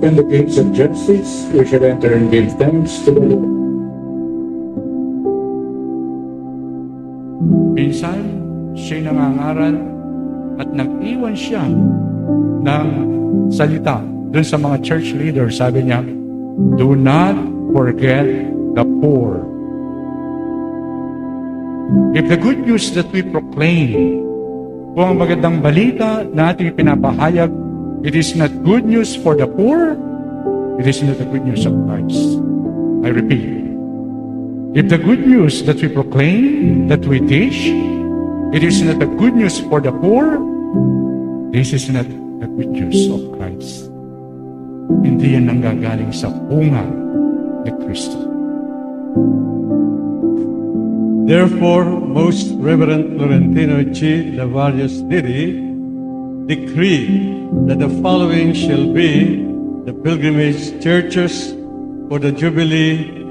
open the gates of justice. We shall enter and give thanks to the Lord. Minsan, siya'y nangangaral at nag-iwan siya ng salita dun sa mga church leaders. Sabi niya, do not forget the poor. If the good news that we proclaim, kung ang magandang balita na ating pinapahayag, it is not good news for the poor, it is not the good news of Christ. I repeat, if the good news that we proclaim, that we teach, it is not the good news for the poor, this is not the good news of Christ. Hindi yan nanggagaling sa bunga ni Kristo. Therefore, Most Reverend Florentino G. Lavarius Diri decree that the following shall be the pilgrimage churches for the Jubilee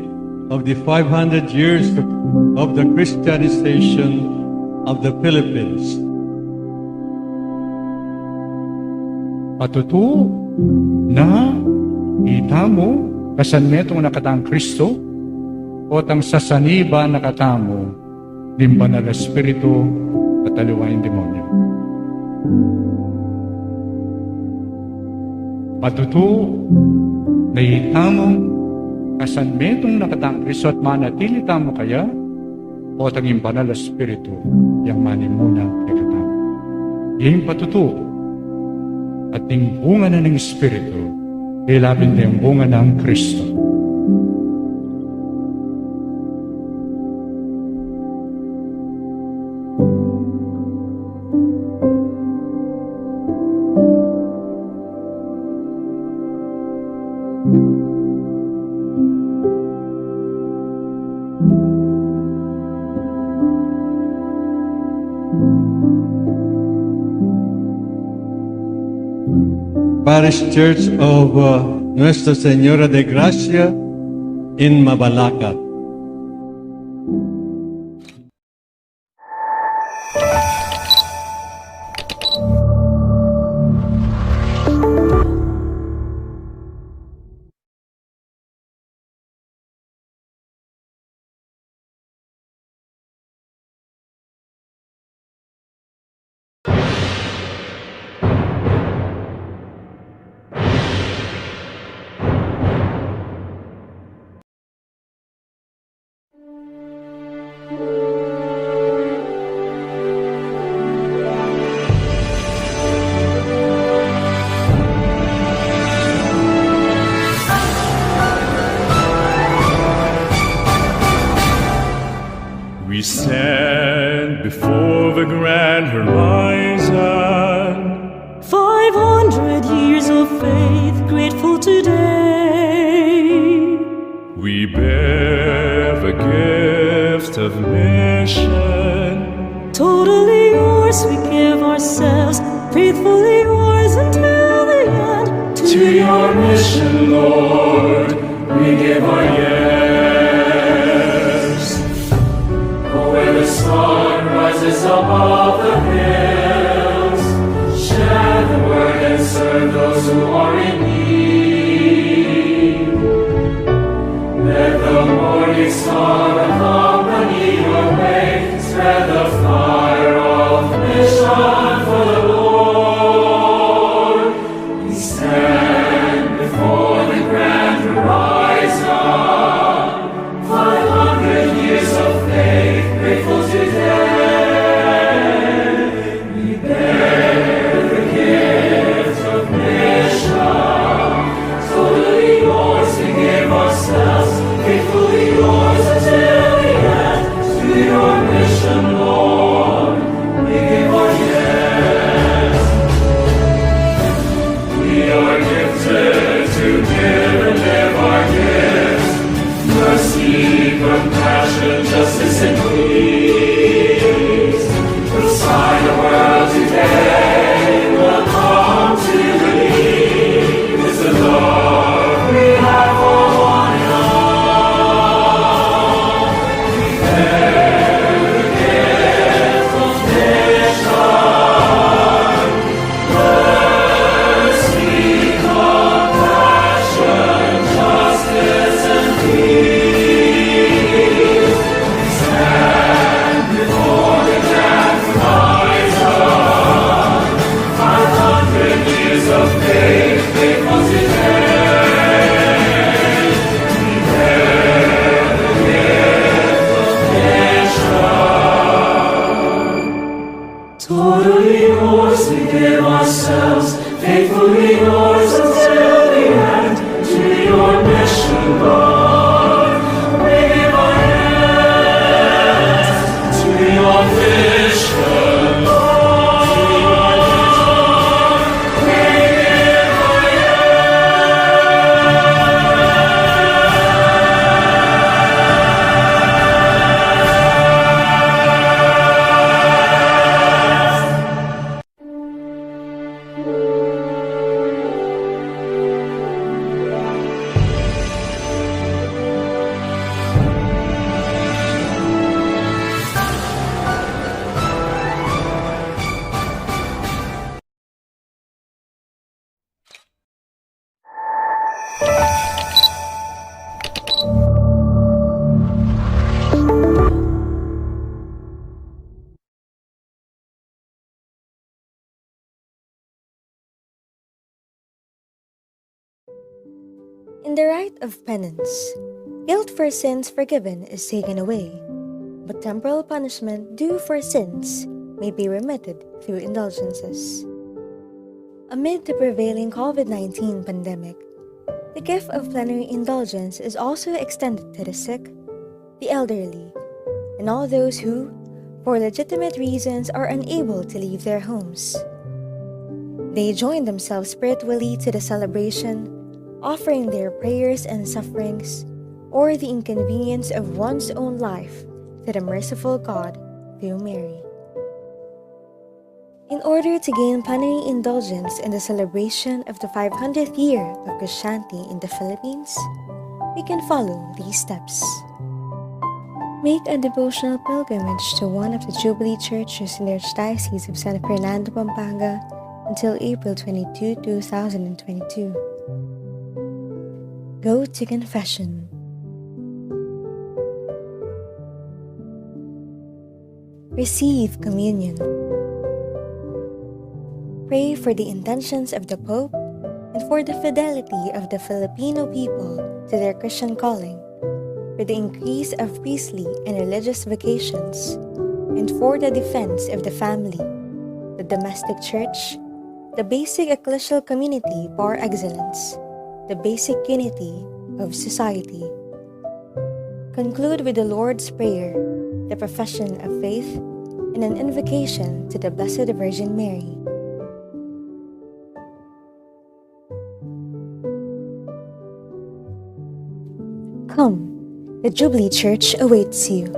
of the 500 years of the Christianization of the Philippines. Patutu na itamo kasanmetong nakatang Kristo o tang sasaniba nakatamo limba na Espiritu at aliwain demonyo. Patutu na itamo kasanmetong nakatang Kristo at manatili tamo kaya o tang imbanal Espiritu yang manimuna kay katamo. Yung patutu at yung bunga na ng Espiritu, ilapin na yung bunga ng Kristo. Parish Church of Nuestra Señora de Gracia in Mabalacat. We stand before the grand horizon. 500 years of faith, grateful today. We bear the gift of mission. Totally yours, we give ourselves, faithfully yours until the end. To your mission, Lord, we give our yes. Oh, where the sun rises above the hills, share the word and serve those who are in need. Let the morning star accompany your way, spread the fire of mission for the Lord. We stand before the grand horizon, 500 years of faith, grateful today. We bear the gift of mission, totally yours, we give ourselves, faithfully yours until the end. years of faith they concentrate. Prepare the gift of mission. Totally yours we give ourselves, faithfully yours until the end. To your mission, Lord, we give our hands. To your vision, Lord, we give our In the rite of penance, guilt for sins forgiven is taken away, but temporal punishment due for sins may be remitted through indulgences. Amid the prevailing COVID-19 pandemic, the gift of plenary indulgence is also extended to the sick, the elderly, and all those who, for legitimate reasons, are unable to leave their homes. They join themselves spiritually to the celebration, offering their prayers and sufferings, or the inconvenience of one's own life to the merciful God through Mary. In order to gain plenary indulgence in the celebration of the 500th year of Christianity in the Philippines, we can follow these steps. Make a devotional pilgrimage to one of the Jubilee churches in the Archdiocese of San Fernando, Pampanga until April 22, 2022. Go to confession. Receive communion. Pray for the intentions of the Pope and for the fidelity of the Filipino people to their Christian calling, for the increase of priestly and religious vocations, and for the defense of the family, the domestic church, the basic ecclesial community par excellence, the basic unity of society. Conclude with the Lord's Prayer, the profession of faith, and an invocation to the Blessed Virgin Mary. Come, the Jubilee Church awaits you.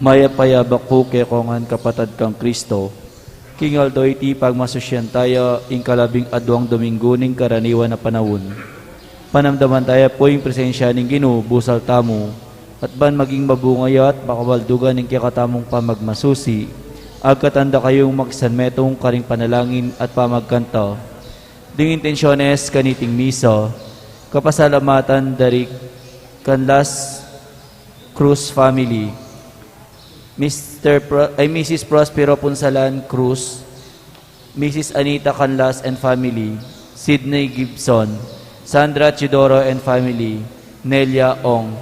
Maya payabak po kay kongan kapatad kang Kristo. Kingal do iti pagmasusyan tayo Ika-12 Domingo ning Karaniuan na Panaun. Panamdaman tayo po yung presensya ng Ginoo busal tamo at ban maging mabungaya at makabaldugan ng kikatamong pamagmasusi. Agkatanda kayong magsanmetong karing panalangin at pamagkanta. Ding intensyones kaniting misa, kapasalamatan dari kanlas Cruz family. Mrs. Prospero Punsalan Cruz, Mrs. Anita Canlas and family, Sidney Gibson, Sandra Chidoro and family, Nelia Ong.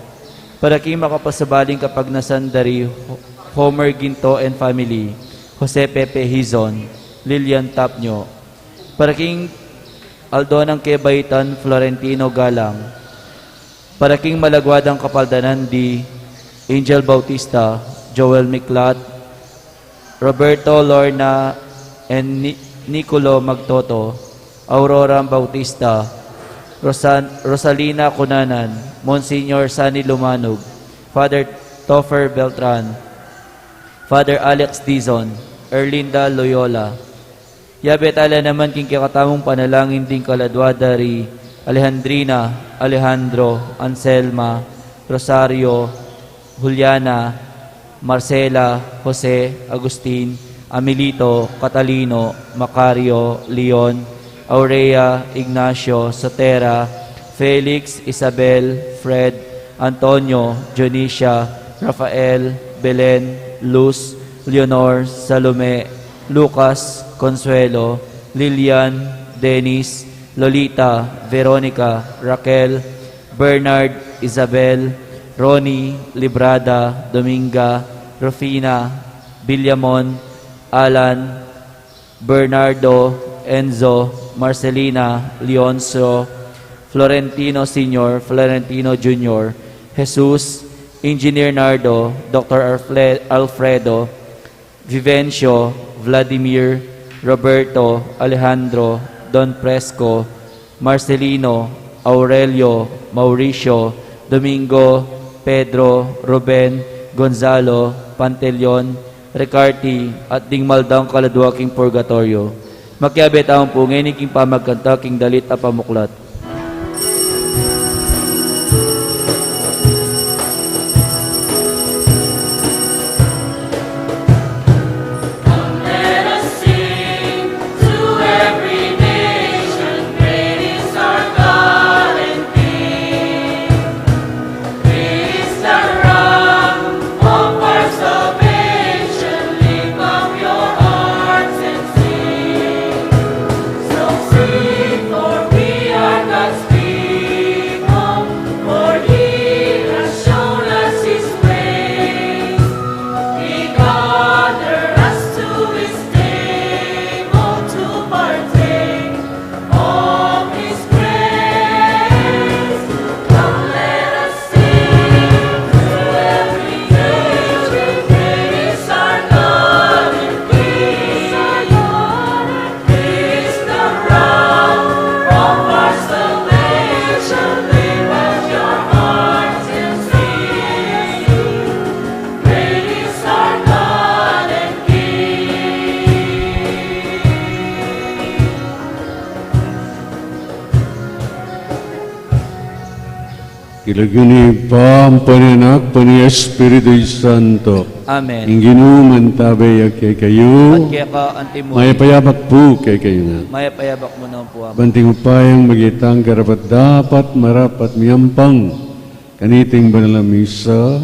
Para king makapasabaling kapag nasandari, Homer Ginto and family, Jose Pepe Hizon, Lilian Tapnyo. Para king Aldonang Kebaitan Florentino Galang. Para king malagwadang kapaldanan di Angel Bautista, Joel Miklat, Roberto Lorna and Nicolo Magtoto, Aurora Bautista, Rosalina Cunanan, Monsignor Sani Lumanog, Father Toffer Beltran, Father Alex Dizon, Erlinda Loyola. Yabetala naman king kikatamong panalangin ding kaladwadari Alejandrina, Alejandro, Anselma, Rosario, Juliana, Marcela, Jose, Agustin, Amilito, Catalino, Macario, Leon, Aurea, Ignacio, Sotera, Felix, Isabel, Fred, Antonio, Jonicia, Rafael, Belen, Luz, Leonor, Salome, Lucas, Consuelo, Lilian, Dennis, Lolita, Veronica, Raquel, Bernard, Isabel, Ronnie, Librada, Dominga, Rufina, Villamon, Alan, Bernardo, Enzo, Marcelina, Leonzo, Florentino Sr., Florentino Jr., Jesus, Engineer Nardo, Dr. Alfredo, Vivencio, Vladimir, Roberto, Alejandro, Don Presco, Marcelino, Aurelio, Mauricio, Domingo, Pedro, Ruben, Gonzalo, Pantelion, Ricarti, at ding maldang kaladwaking purgatorio. Makiabit ang po ngayon king pamagkanta king dalit at pamuklat. Let us sing to every nation, great is our God and King. Great is the rock of our salvation. Lift up your hearts and sing. So sing, for we are Kilaguni pa ang pananak pa ni Espiritu Santo. Amen. Inginuman tabay kay kayo. At kaya ka antimo. May payabak po kay kayo na. Maya payabak mo na po. Banting upayang magitang karapat dapat marapat miyampang kaniting banalamisa.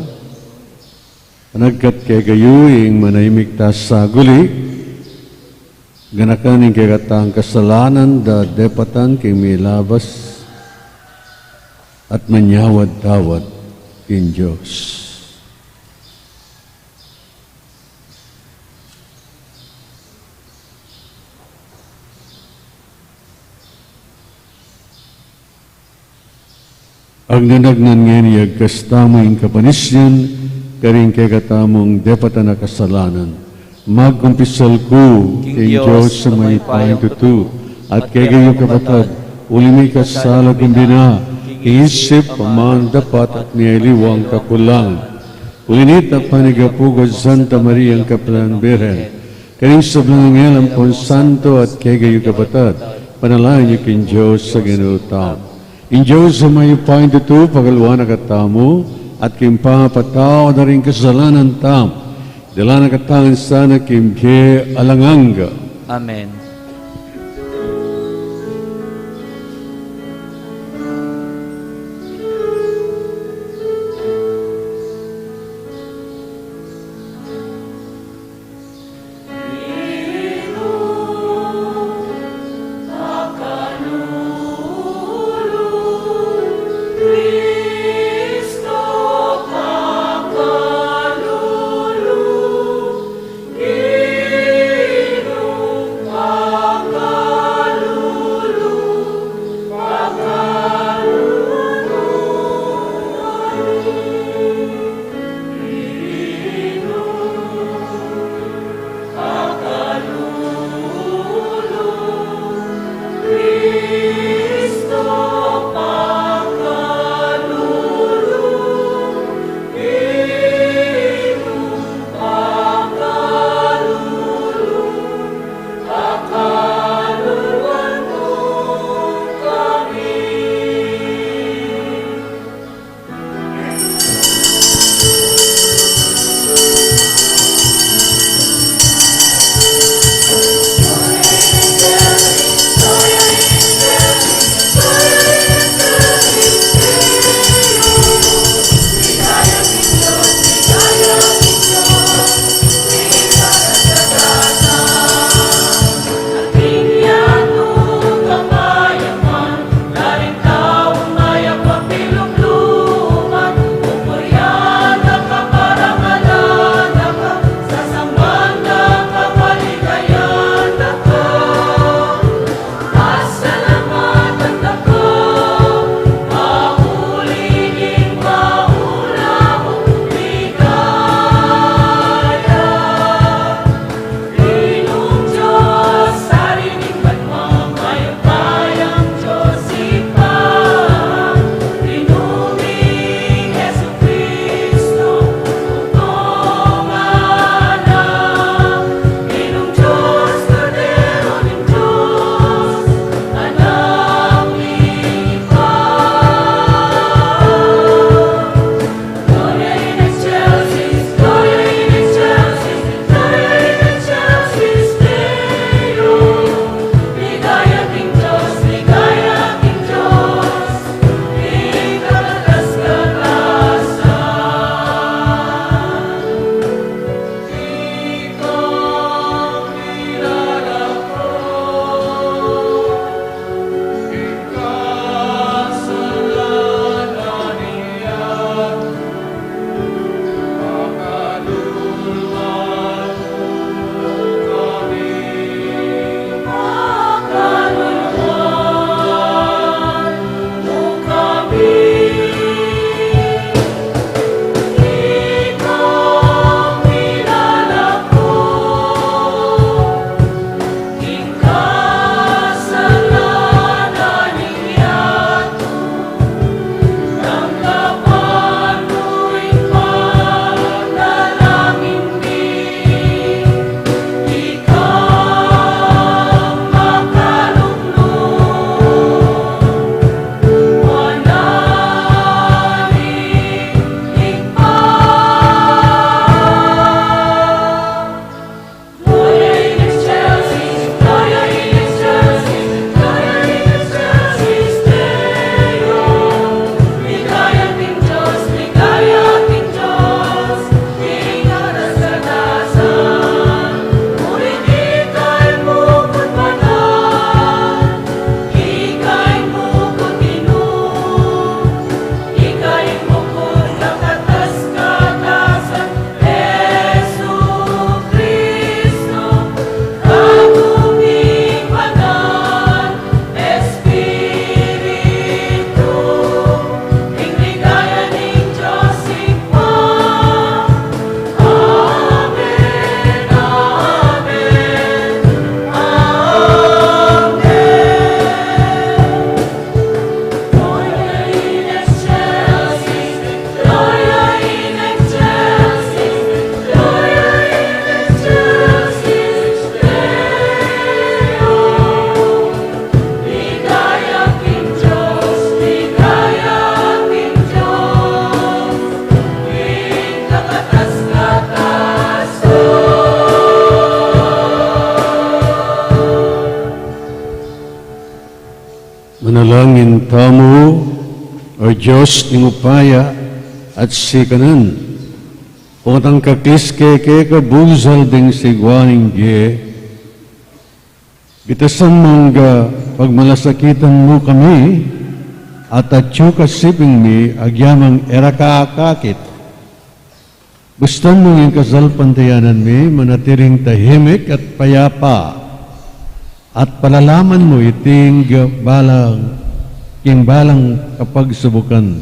Panagkat kay kayo ing manahimik ta sa guli. Ganakan ing kay katang kasalanan da depatan kay may labas at manyawad-tawad kin Diyos. Ang nanagnan ngayon yagkastamo ing kapanisyan, karing kay katamong depatan na kasalanan. Magkumpisal ko kay Diyos sa may pahintutu, at kay kayo kapatad, uli may kasala kumbina, iisip paman dapat at niyaliwang kakulang. Ulinit at panigapugod Santa Maria ang Kapilan Birhen, karing sablang ngayon ang Santo at kay kayo kapatad, panalain niyo kin Diyos sa ginutang. In Diyos sa may pahintutu, pagalwa na katamo, at kimpapataw na rin kasalanan tam, dala na katangan sana kimke alanganga. Amen. Cristo, Panalangin tamo, o Diyos ng upaya at sikanan. Utang kakiske ke kabuzal ding sigwaning ge. Bitasan mongga pagmalasakitan mo kami at atyo kasiping mi agyamang erakakakit. Gustan mong yung kasalpantayanan mi manatiring tahimik at payapa at palalaman mo iting balang kapag subukan.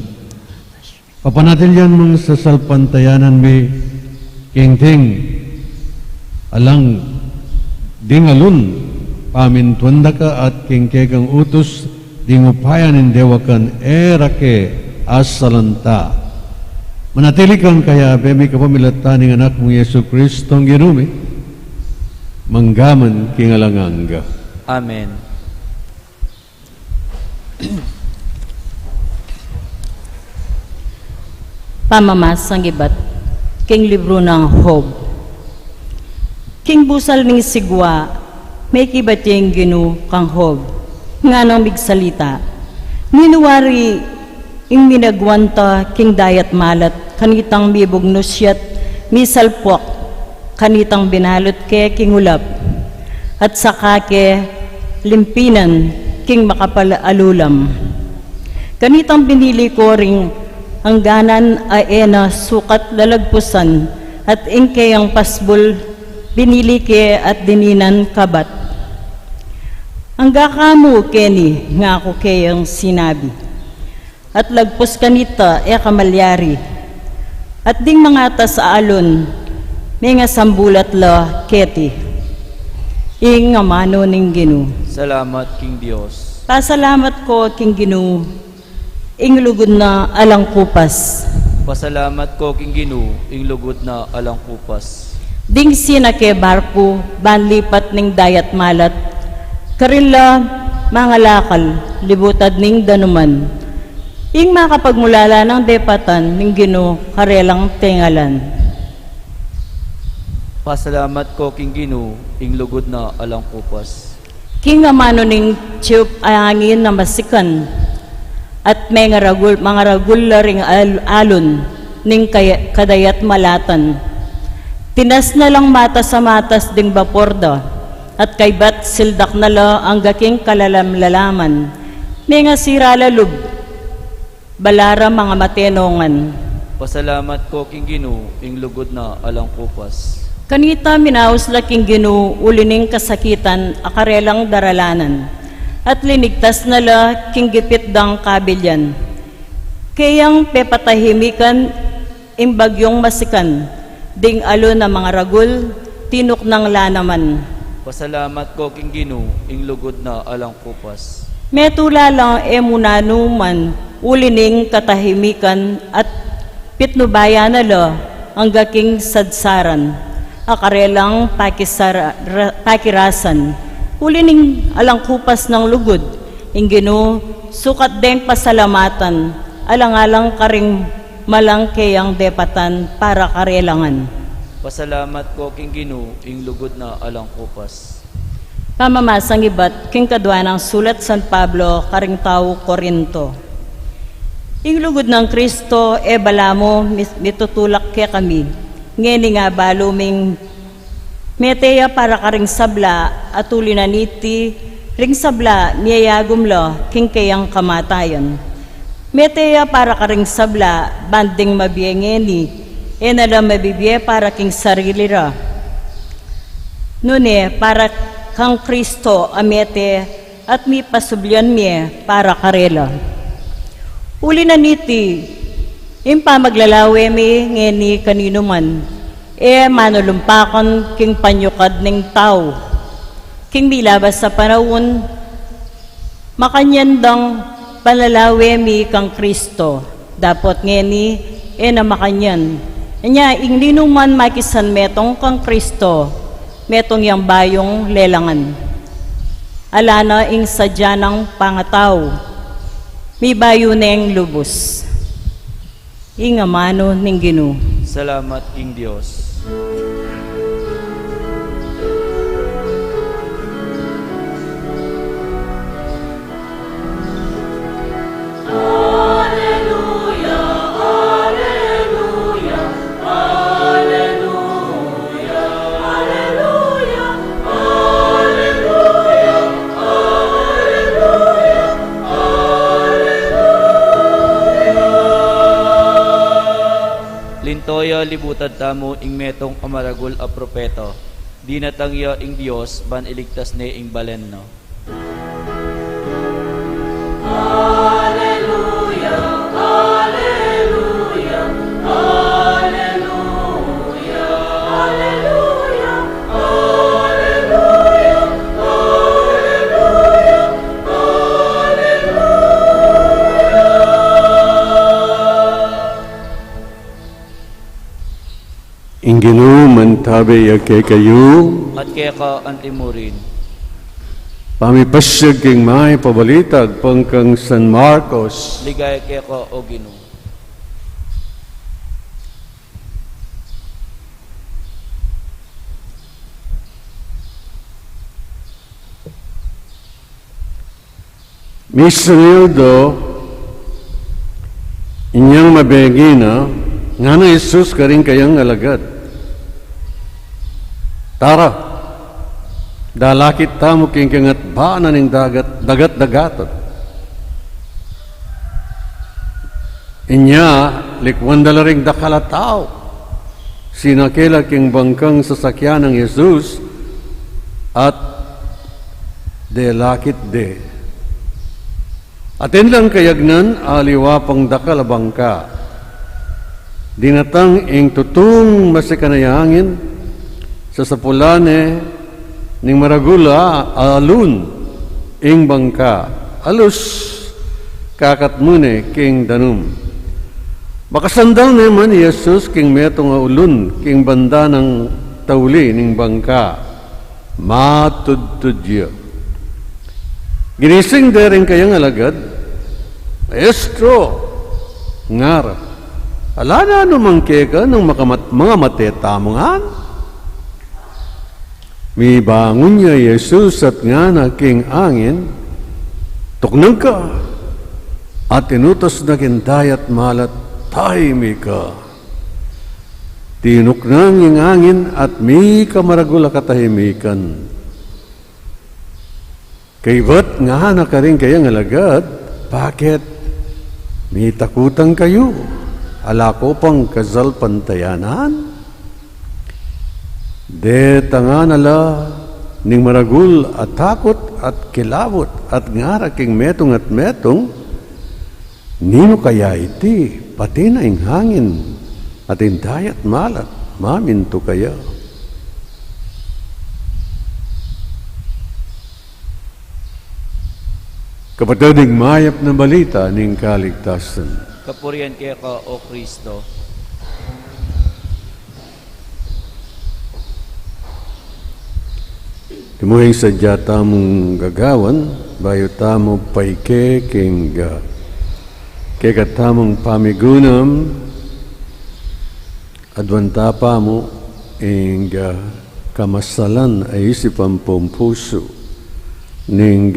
Papanatilyan mong sa salpantayanan mi ting alang dingalun pamintwanda ka at kingkekang utos dingupayan indewakan erake asalanta. Manatili kang kaya bemi kapamilatan ng anak mong Yesu Kristong ginumi manggaman kingalanganga. Amen. Pamamasang ibat, king libro ng Hob. King busal ning sigwa, may kibating ginu kang Hob, nga nang migsalita. Ninuwari ing minagwanta king dayat malat, kanitang mibugnusyat, misalpwak, kanitang binalot ke king ulap, at saka ke limpinan king makapalalulam. Kanitang binili ko ring hangganan aena sukat lalagpusan at ingkayang pasbol binili ke at dininan kabat. Angga kamo keni nga ako kayang sinabi at lagpos kanita kamalyari at ding mga ta sa alon may nga sambulat la keti ing nga mano ning Ginu. Salamat, King Diyos. Pasalamat ko king Ginu ing lugod na alang kupas. Pasalamat ko, King Ginu, ing lugod na alang kupas. Ding sina ke barko, banlipat ning dayat malat, karilla mga lakal, libutad ning danuman. Ing makapagmulala ng depatan ning Ginu, karelang tingalan. Pasalamat ko, King Ginu, ing lugod na alang kupas. King amano ning tiyup ayangin na masikan, at may mga ragul ring alon ning kadayat malatan. Tinas na lang mata sa matas ding baporda at kaybat sildak na la ang gaking kalalam-lalaman. May nga siralalub, balara mga matenongan. Pasalamat ko, King Ginu, ing lugod na alang kupas. Kanita minaos la King Ginu ulining kasakitan akarelang daralanan. At linigtas na la kinggipit dang kabilyan. Kayang pepatahimikan imbagyong masikan, ding alo na mga ragul, tinok ng lanaman. Pasalamat ko, King Ginu, ing lugod na alang kupas. Metula lang emunano man, ulining katahimikan at pitnubaya na la ang gaking sadsaran, akarelang pakirasan. Ulining alang kupas ng lugod, ing Ginu, sukat deng pasalamatan, alang-alang karing malangkeyang depatan para karelangan. Pasalamat ko, King Ginu, ing lugod na alang kupas. Pamamasang ibat, king kadwa ng sulat San Pablo, karing tao Korinto. Ing lugod ng Kristo, balamo, mitutulak ke kami, ngeni nga baluming meteya para karing sabla at ulinaniti ring sabla niyayagom lo king kayang kamatayan. Meteya para karing sabla banding mabiyengeni enala mabibiye para king sarili ra. Nune para kang Kristo amete at mi pasublyan miye para karela. Ulinaniti impa maglalawe mi ngeni kanino man manulumpakan king panyukad ning tao. King milabas sa panahon, makanyandang palalawe mi kang Kristo. Dapat ngeni, na makanyan. Nya, ing linuman makisan metong kang Kristo, metong yang bayong lelangan. Alana ing sadya ng pangataw, mi bayo neng lubos. Ing amano ning Ginu. Salamat, King Diyos. libutan tamo ing metong amaragul a propeto. Di natangya ing Dios ban iligtas ne ing balen no. Inginu mantabi yake kayo, At kaya ka antimurin. pamipasyag king may pabalitag pangkang San Marcos. Ligaya kaya ka o Ginoo. Misalildo, inyang mabegina, nga na Jesus karing kayang alagad. Tara, dalakit tamo king kangat baanan ng dagat-dagatot. Inya, likwan dalaring dakalataw, sinakila king bangkang sasakyan ng Jesus, at delakit de. Atin lang kayagnan, aliwapang dakalabang ka. Dinatang ing tutung masikanayangin, sa sapulane, ning maragula, alun, ing bangka, alus, kakatmune, king danum. Makasandal naman Yesus, king metong ulun, king banda ng tauli, ning bangka, matudtudyo. Ginising dering kayang alagad, Maestro, ngar, ala na anumang keka ng mga matetamangan? Mi bangun niya Yesus at nga na king angin, tuknang ka, at inutos na kintayat malat, tahimik ka. Tinuknang yung angin at mi kamaragula katahimikan. Kaybat nga na ka rin kayang alagad, bakit? May takutan kayo, alako pang kazal pantayanan? De tanganala, ning maragul at takot at kilabot at ngara king metong at metong, nino kaya iti, pati na ing hangin, at indayat malat, maminto kaya. Kapatid, mayap na balita ning kaligtasan. Kapurian kaya ka o Kristo. Timuhing sadya tamong gagawan, bayo tamo paike king kaya tamong pamigunam, adwanta pa mo ing kamasalan ay isipan puso ning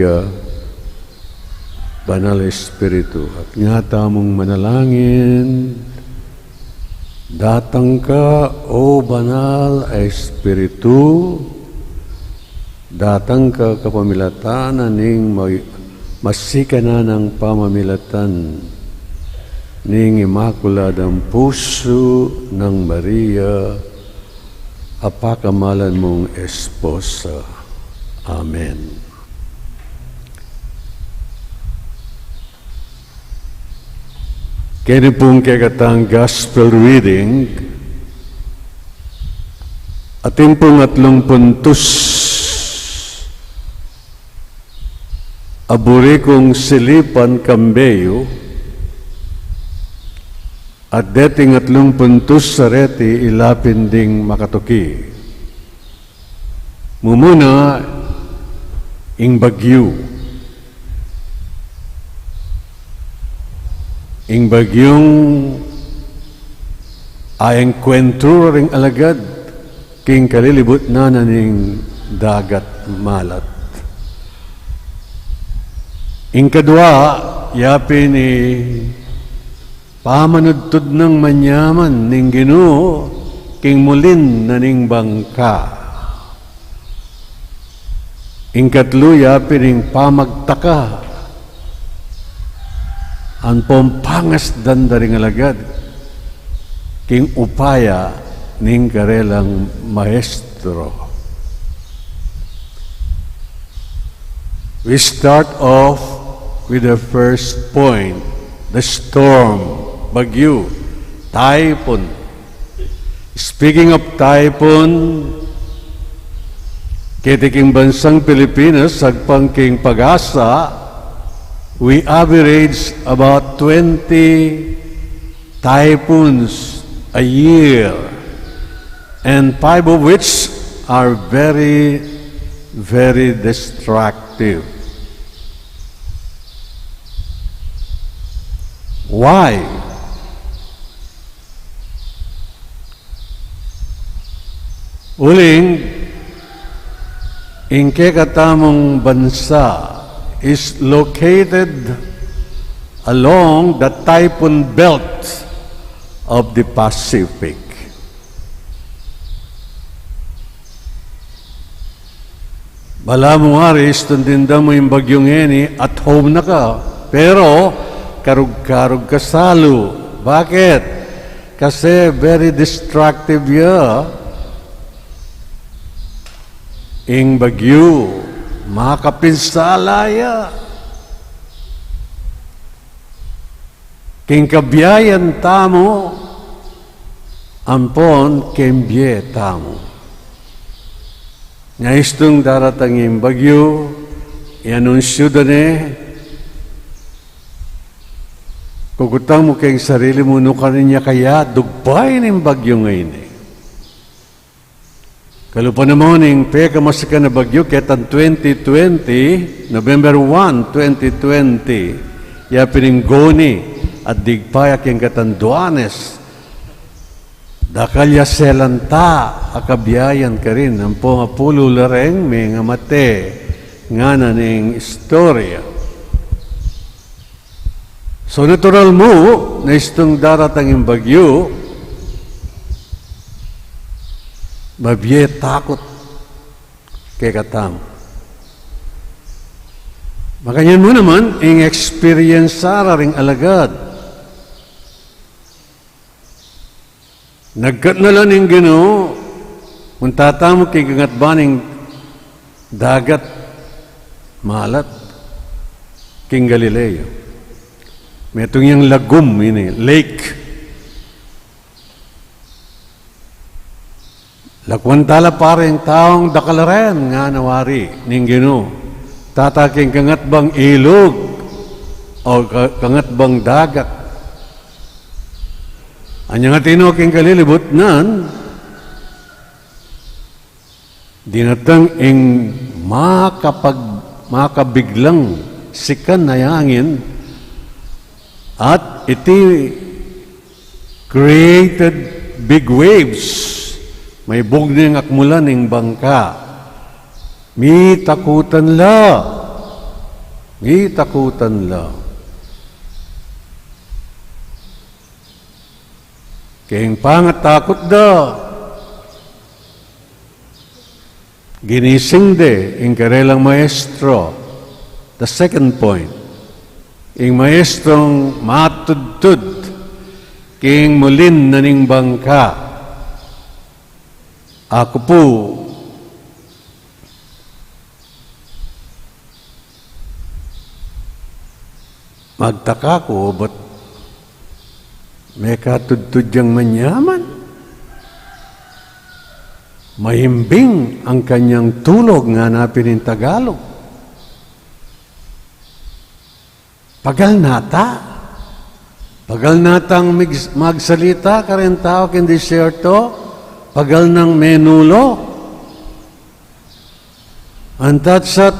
Banal Espiritu. At nga tamong manalangin, datang ka, O Banal Espiritu, datang ka kapamilatan ning masika na ng pamamilatan ning Imakuladang Puso ng Maria, apakamalan mong esposa. Amen. Kaya pong kagatang gospel reading, atin pong 30 aburi kong silipan kambeyo, at dating 30 sareti ilapin ding makatuki. Mumuna ing bagyo, ing bagyong ayang kwentro ring alagad king kalilibot na ning dagat malat. Ing kadwa, yapin ni pamanudtod ng manyaman ning Ginoo king mulin na ning bangka. Ing katlo, yapin ning pamagtaka ang pompangas dandaring alagad king upaya ning karelang maestro. We start off with the first point, the storm, bagyo, typhoon. Speaking of typhoon, kitiking bansang Pilipinas, sagpangking pag-asa, we average about 20 typhoons a year, and 5 of which are very, very destructive. Why? Uling, ang katamong bansa is located along the typhoon belt of the Pacific. Bala mo nga rin, tundinda mo yung bagyong eni, at home na ka. Pero, karug-karug ka salo. Bakit? Kasi very destructive ya. Ing bagyo, makapinsala ya. King kabiyayan tamo, ampon kembye tamo. Ngaistong daratanging bagyo, i-anunsyo dane, kukutang mo kayong sarili mo, nukarin niya kaya, dugpay ng bagyo ngayon eh. Kalupa naman yung peka masika na bagyo, ketan 2020, November 1, 2020, ya pininggoni at digpayak yung katanduanes, dakalya selanta, akabiyayan ka rin, ang pumapulo lareng, may nga mate, nga na ning istorya. So natural mo, na istong daratang yung bagyo, mabiye takot kay katam. Makanyan mo naman, ang experience sa ring alagad. Nagkat na lang yung Ginoo, kung tatamo kay gangatbaning dagat malat, king Galileo. May itong yung lagum, ini, lake. Lakwantala pareng taong dakalaren nga nawari ning Ginoo. Tataking kangatbang ilog o kangatbang dagat. Anya nga tinoking kalilibot nan, dinatang ing makabiglang sikan na yangin at iti created big waves. May bugning akmulan ng bangka. Mi takutan la. Mi takutan la. Kayang pangat takot da. Ginising de, ing karelang maestro. The second point. Ing maestrong matudtud. King mulin na ning bangka. Ako po, magtaka ko, ba't may katudtud yang manyaman? Mahimbing ang kanyang tulog nga napin ng Tagalog. Pagal natang magsalita, karen tao kin disyerto, pagal ng menulo, antatsat,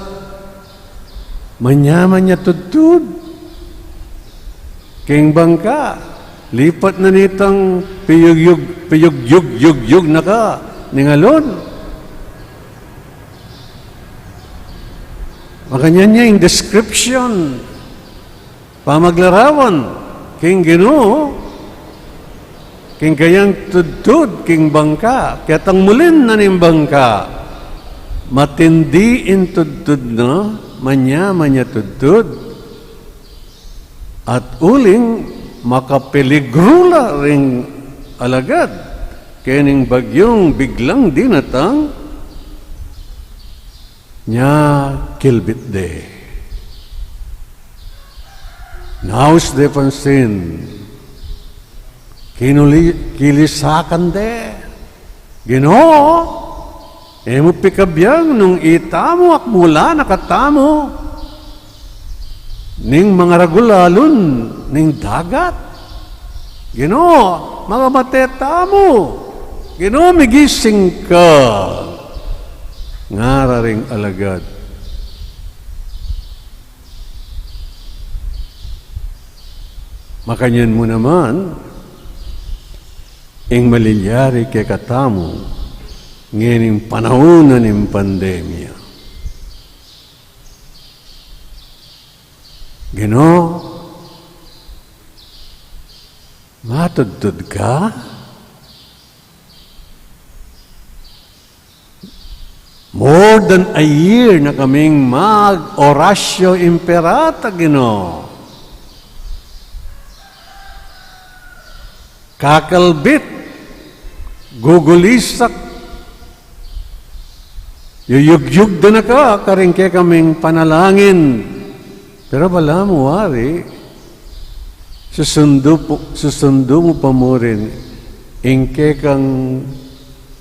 manyaman niya tudtud. King bangka, lipat na nitang piyug-yug na ka, ningalon. Makanyan niya yung description, pamaglarawan, king Ginoo, king kayang tudtud, king bangka, katang mulin na ning bangka, matindiin tudtud na, manya tudtud, at uling makapeligro ring alagad kening bagyong biglang dinatang nya kilbit de. Naus de pansin kilisakan de. Ginoo, emo pikabiyang nung itamo ak mula nakatamo ning mga ragulalon ning dagat. Ginoo, mga matetamo. Ginoo, migising ka. Ngararing alagad. Makanyan mo naman, ing malilyari kay katamo, ngayon panahon na ng pandemya. Ginoo, matudtod ka? More than a year na kaming mag-orasyo imperata, Ginoo. Kakalbit, gugulisak, yuyugyug na ka, karingke kaming panalangin. Pero wala mo, wari, susundo mo pa mo rin, ingke kang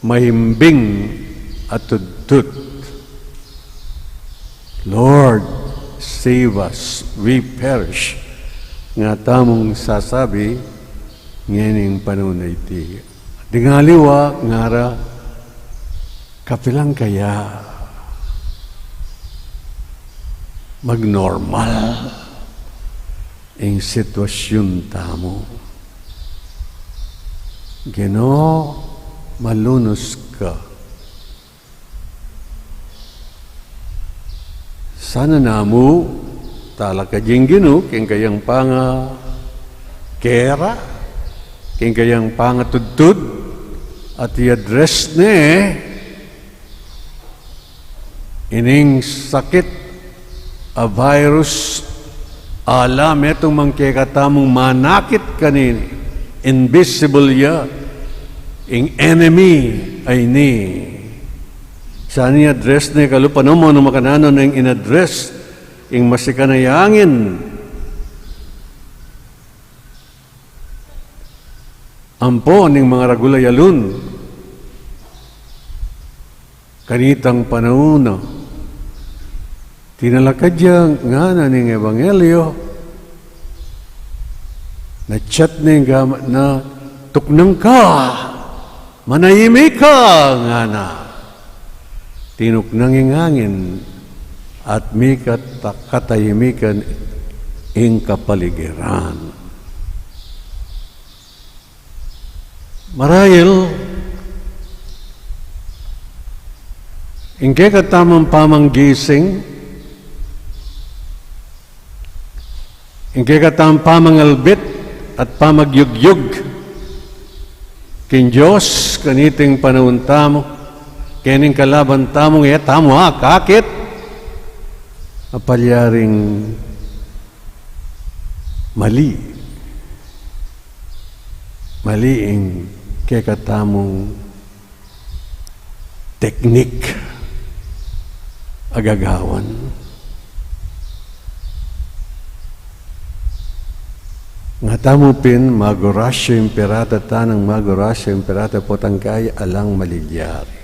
mahimbing at tudtut. Lord, save us, we perish. Nga tamong sasabi, ngayon panahon na iti. Dingaliwa, ngara, kapilang kaya magnormal ang sitwasyon tamo. Ginoo, malunos ka. Sana namo, tala ka ding Ginoo, keng kayang panga kera, keng kayang pangatudtud at i-address ni ining sakit a virus alam etong mangkekatamong manakit kanini invisible ya ing enemy ay ni saan i-address ni kalupano mo no makanano na ing in-address ing masikanayangin ampo ning mga ragulayalun kanitang panahon tinalakadya nga na ning ebanghelyo na chat ning gamat na tuknang ka manayimi ka nga na tinuknang ingangin at mikat katayimikan ing kapaligiran. Marahil, ingke katamang pamanggising, ingke katamang pamangalbit at pamagyugyug, kin Diyos, kaniting panahon tamo, kening kalaban tamo, tamo kakit, apalyaring mali ing kekatamong teknik agagawan. Nga tamo pin magorasyo imperata tanang magorasyo imperata potangkay alang malilyari.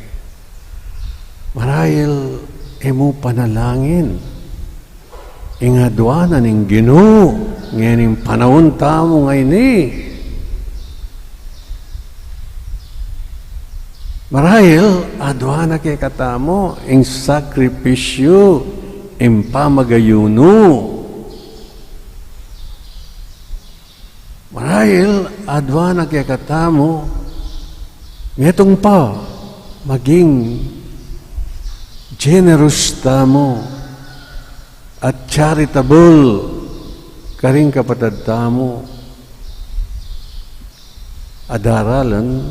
Marahil emo panalangin ingadwana ning Ginoo ngayon panahon tamo ngay ni marahil, adwana kay katamo, ing sakripisyo, ing pamagayuno. Marahil, adwana kay katamo, ngetong pa, maging generous tamo, at charitable, karing kapatid tamo, adaralan,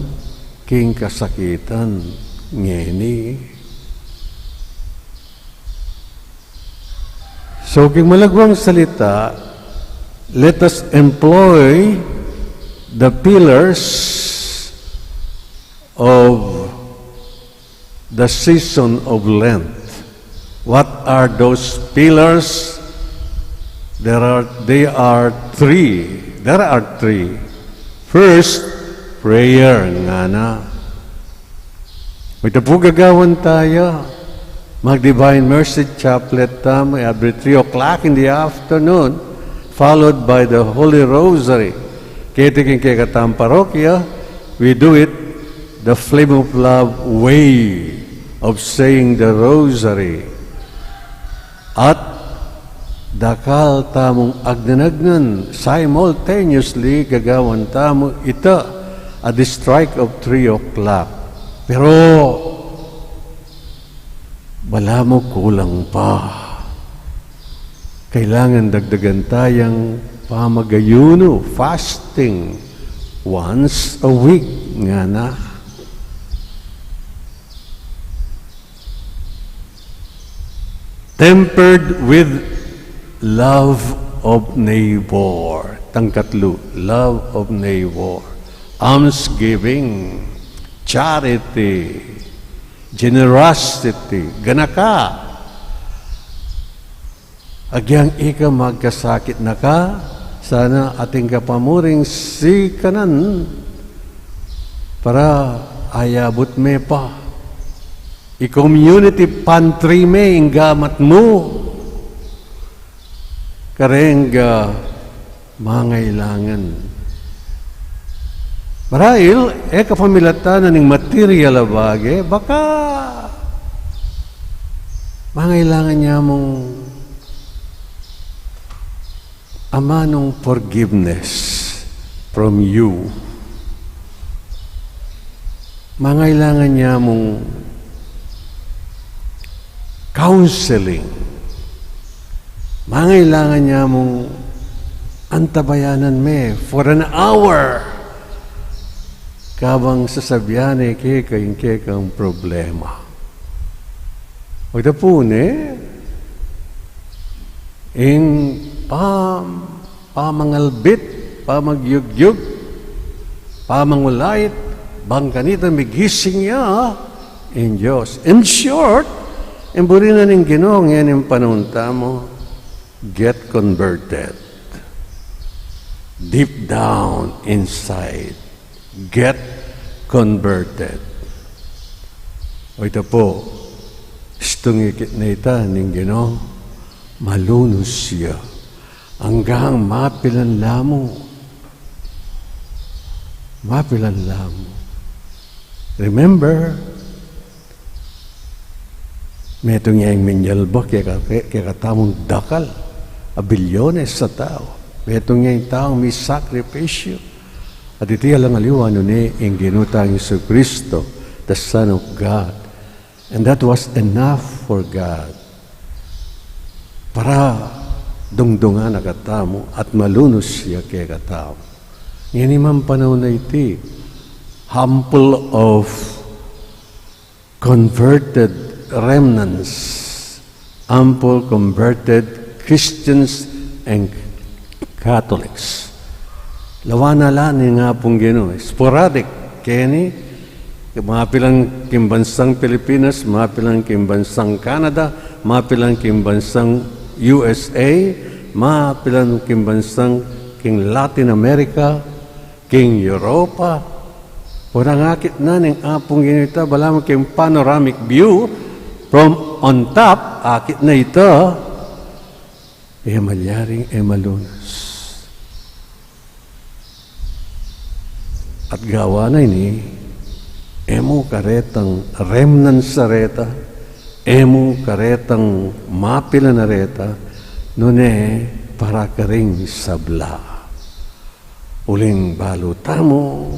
king kasakitan ngeni. So, king malagwang salita, let us employ the pillars of the season of Lent. What are those pillars? There are three. First, prayer nga na. Ito po gagawan tayo. Mag-Divine Mercy Chaplet every 3 o'clock in the afternoon, followed by the Holy Rosary. Kitiking kaya katang parokya, we do it the Flame of Love way of saying the Rosary. At dakal tamong agdanagnan, simultaneously gagawan tamo ito at the strike of 3 o'clock. Pero wala mo kulang pa. Kailangan dagdagan tayang pamagayuno, fasting, once a week nga na. Tempered with love of neighbor. Tangkatlo, love of neighbor. Almsgiving, charity, generosity, ganaka. Agyang ika magkasakit na ka, sana ating kapamuring si kanan para ayabot me pa. I-community pantry me inggamat mo. Kareng mangailangan. Marahil, kapamilatan ng material abage, baka mangailangan niya mong amanong forgiveness from you. Mangailangan niya mong counseling. Mangailangan niya mong antabayanan me for an hour. Kabang sasabihan kayong problema. O ito po in pamangalbit, pamagyugyug, pamangulait, bangkanita migising niya in Diyos. In short, emburinan ng Ginoo ngayon yung panunta mo, get converted. Deep down inside, get converted. O ito po, stungikit na ita ng Ginoo, malunos siya hanggang mapilan lamo. Mapilan lamo. Remember, metong yang minyalba kaya katamong dakal, a bilyones sa tao. Metong yang taong may sakripisyo. At iti alang aliwan ang ginutang Yesu Kristo, the Son of God. And that was enough for God. Para dungdungan na katamo at malunos siya kaya katamo. Yan imang panahon na iti, humble of converted remnants, ample converted Christians and Catholics. Lawana-lani nga pong Ginoo. Sporadic. Kaya mapilang kimbansang Pilipinas, mapilang kimbansang Canada, mapilang kimbansang USA, mapilang kimbansang king Latin America, king Europa. Porangakit na ng apong Ginoo, bala mo king panoramic view from on top, akit na ito, malyaring malunas. At gawa na ini, emo karetang remnant sa reta, emo karetang mapila na reta, nune para karing sabla. Uling balutamo,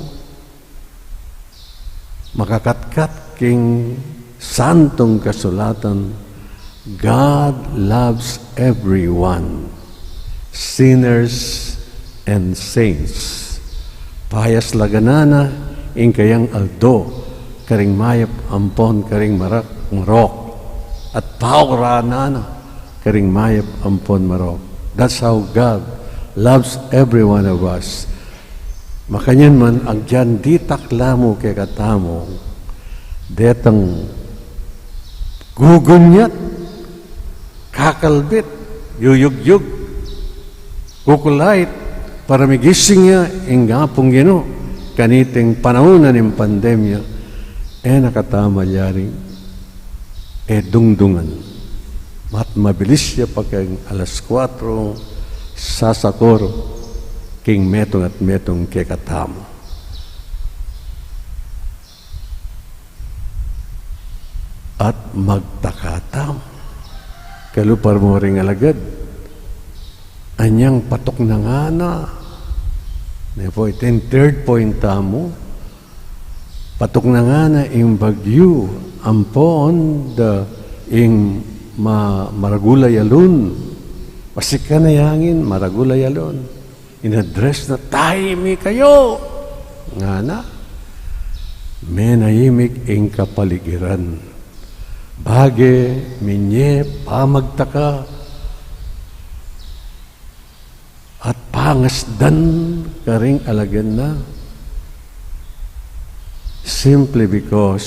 makakatkat king santong kasulatan, God loves everyone, sinners and saints. Payas laganana, ing kayang aldo, karing mayap ampon, karing marok, at pauranana, karing mayap ampon marok. That's how God loves every one of us. Makanyan man, agyan di taklamo kay katamo, detang gugunyat, kakalbit, yuyugyug, kukulait, para migising niya, ingapong gino, kaniting panahon ng pandemya, nakatama yaring, dungdungan. Mabilis siya pagka alas 4, sasakor, king metong at metong kekatamo. At magtakatam. Kalupar mo ring alagad. Anyang patok na nga na. Nepo, ito third point tamo. Patok na nga na yung bagyo. Ampon, ing maragulay alun. Pasika na yangin, maragulay alun. In-address na, tahimik kayo. Nga na. Menahimik ing kapaligiran. Bage, minye, pamagtaka, at pangasdan karing alagan na. Simply because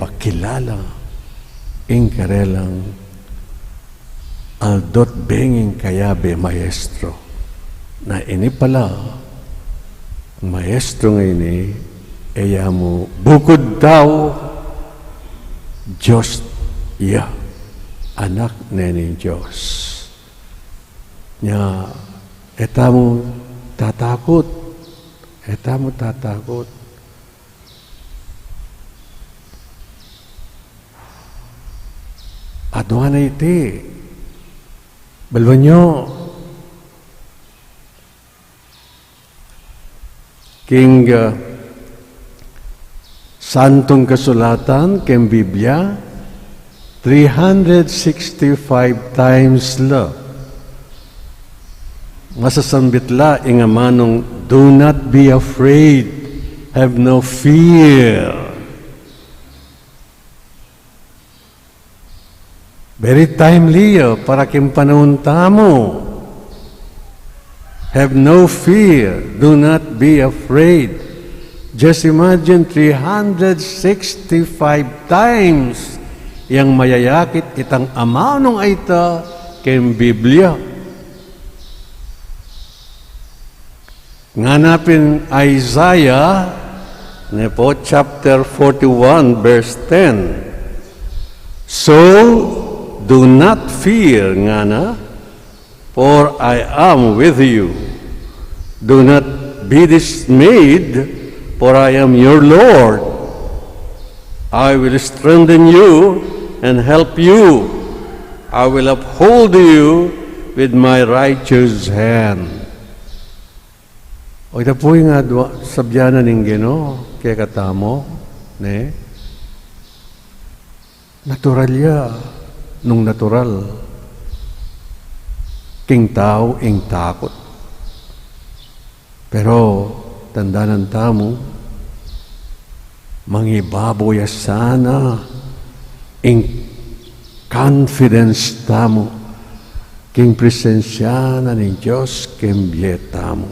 pakilala ing karelang aldot benging kayabe maestro na ini pala ang maestro ngayon mo bukod daw Diyos iya anak ni Diyos nya etamo tatakot aduan na iti balwanyo king Santong Kasulatan, kem Biblia, 365 times la. Masasambit la inga manong, do not be afraid, have no fear. Very timely para kem panahon tamo. Have no fear, do not be afraid. Just imagine 365 times yang mayayakit itang amanong aita kem Biblia. Nganapin Isaiah nepo chapter 41 verse 10. So do not fear ngana, for I am with you. Do not be dismayed, for I am your Lord. I will strengthen you and help you. I will uphold you with my righteous hand. O ito po yung sabyanan ng Ginoo, kaya katamo, ne? Natural ya, nung natural. King tao, ing takot. Pero, tandanan tamo, mangibaboy sana ing confidence tamo king presensya na ng Diyos kembye tamo.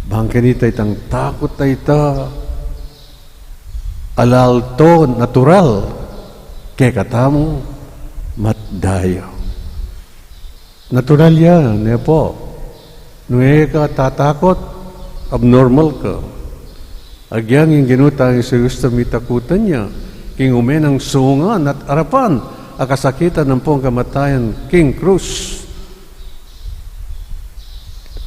Bangkin ita itang takot na ita alalto natural kaya katamo matdayo. Natural yan, nepo. Nung ka tatakot, abnormal ka. Agyang yung ginutang sa gusto mitakutan niya, king umenang sungan at arapan, akasakitan ng pong kamatayan, King Cruz.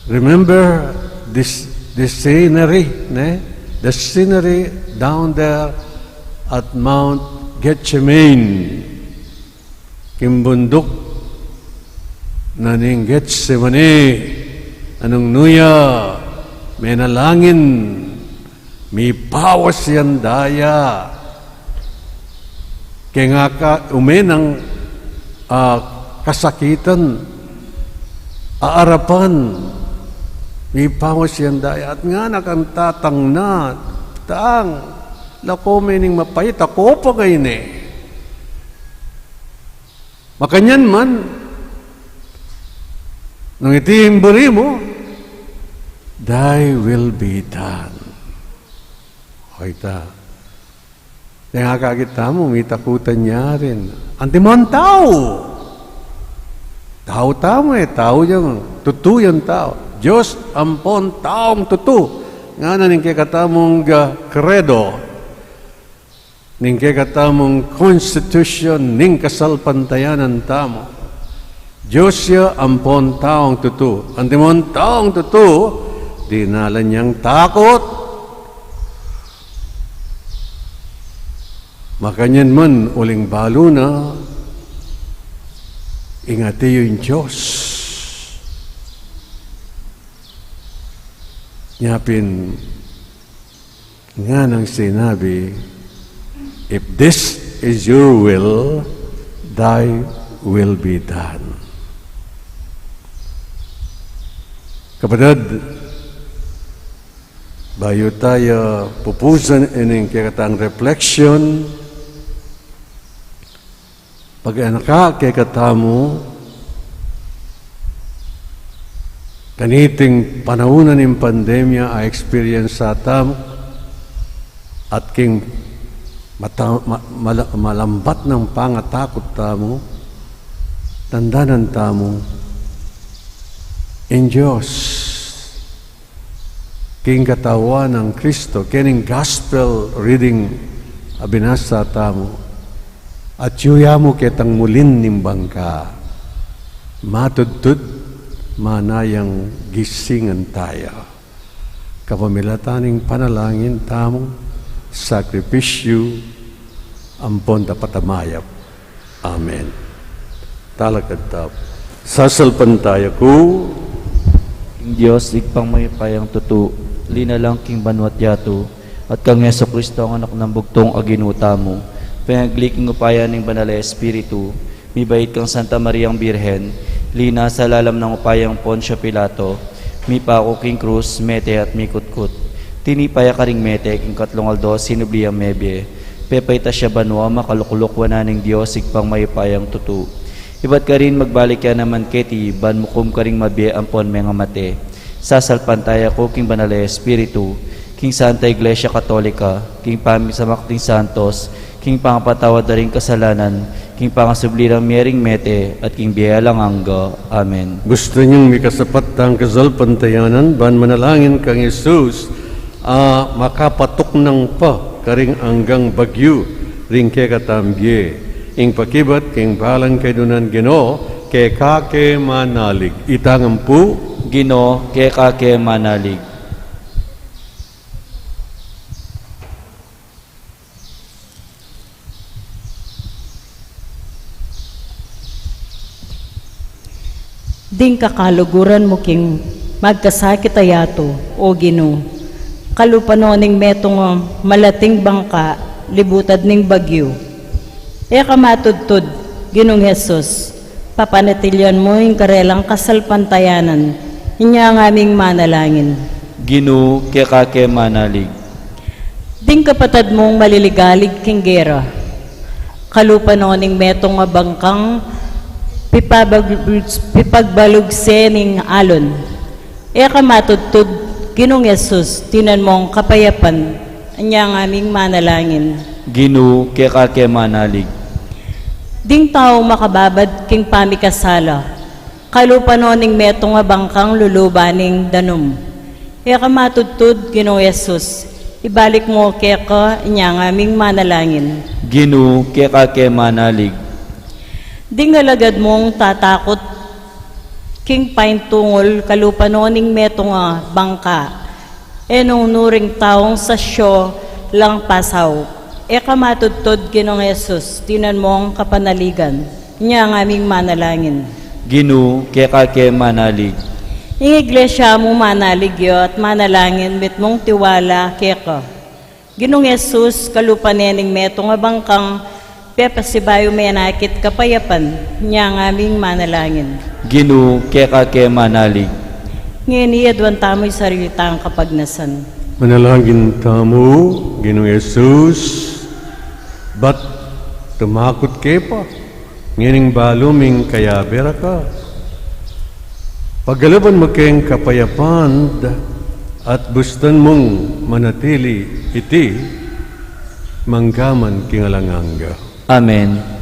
Remember this scenery, ne? The scenery down there at Mount Gethsemane, kimbundok na ning Gethsemane, anong nuya, may nalangin, may pawas yan daya. Kaya nga ka, umenang kasakitan, aarapan, may pawas yan daya. At nga nakantatang na, taang, lako mening mapayit, ako pa kayo ni. Makanyan man, nung iti yung buri mo, Thy will be done. Okay ta. Kaya kakita mo, may takutan niya rin. Antimon tao. Tao tamo tao yung tutu yung tao. Diyos ampon taong tutu. Nga na ning katamong kredo, ning katamong constitution, ning kasalpantayanan tamo. Diyos siya ampon taong tutu. Antimon taong tutu, di nalan niyang takot. Makanyan man uling balo na, ingati yung Diyos. Nyapin nga nang sinabi, if this is your will, thy will be done. Kapatid, bayo tayo pupusan ining kikatang reflection, pag-anaka kay katamo, kaniting panahon ng pandemya ay experience sa tamo at king malambat ng pangatakot tamo, tandanan tamo, in Diyos, king katawan ng Kristo, kining gospel reading abinasa tamo, at yuya mo kitang mulin nimbang ka, matudtud, manayang gisingan tayo. Kapamilataning panalangin tamong sakripisyo, ampon tapatamayap. Amen. Talakad tap. Sasalpan tayo ko. King Diyos, igpang may payang tutu, linalang king banwat yato, at kang Yeso Kristo ang anak ng bugtong aginuta mo, panagliking upayan ng banal na Espiritu, mibait kang Santa Mariang Birhen, lina sa lalam ng upayang Poncio Pilato, mi pako king krus, mete at mikutkut, tinipaya ka ring mete, king katlong aldo, sinubliyang mebye, pepayta siya banwa, makalukulukwa na ng Diyos, igpang may payang tutu. Iba't ka rin magbalik ka naman keti, ban mukum ka ring mabye ampon mga mate, sasalpan tayo ko king banal na Espiritu, king Santa Iglesia Katolika, king pamisamakting santos, king pangapatawad na ring kasalanan, king pangasublirang miyering mete, at king biyalang angga. Amen. Gusto niyong may kasapat ang kasalpantayanan, ban manalangin kang Jesus, makapatok ng pa, karing anggang bagyo, ring ke katambye, ing pakibat, king balang kay dunan Ginoo, ke kake manalig. Itangan po, Ginoo, ke kake manalig. Ding kakaluguran mo king magkasakit ayato, o Ginoo. Kalupanoning metong malating bangka, libutad ning bagyo. E kamatudtud, Ginong Jesus, papanatilyan mo yung karelang kasalpantayanan, inya ang aming manalangin. Ginoo, ke kake manalig. Ding kapatad mong maliligalig king gera. Kalupanoning metong bangkang pipagbalugse ning alon. E kamatudtud, Ginong Jesus, tinan mong kapayapan, anya ang aming manalangin. Ginoo, ke kake manalig. Ding tao makababad king pamikasala, kalupanoning metong bangkang lulubaning danum. E kamatudtud, Ginong Jesus, ibalik mo keka, anya ang aming manalangin. Ginoo, ke kake manalig. Ding alagad mong tatakot king paintungol kalupanoning metong bangka, e nung nuring taong sa syo lang pasaw. E kamatudtod, Ginong Jesus, tinan mong kapanaligan, niya ang aming manalangin. Ginoo, ke kake manalig. Ing iglesia mo manaligyo at manalangin mit mong tiwala keka. Ginong Jesus, kalupanening metong bangkang pepasibayo menakit kapayapan, niya ang aming manalangin. Ginoo, ke kake manalig. Ngayon iyadwan tamo'y salitang kapagnasan. manalangin tamo, Ginoong Jesus, ba't tumakot kepa? Ngining baluming kaya bera ka. Paggalaban mo keng kapayapan, at bustan mong manatili iti manggaman kingalanganga. Amen.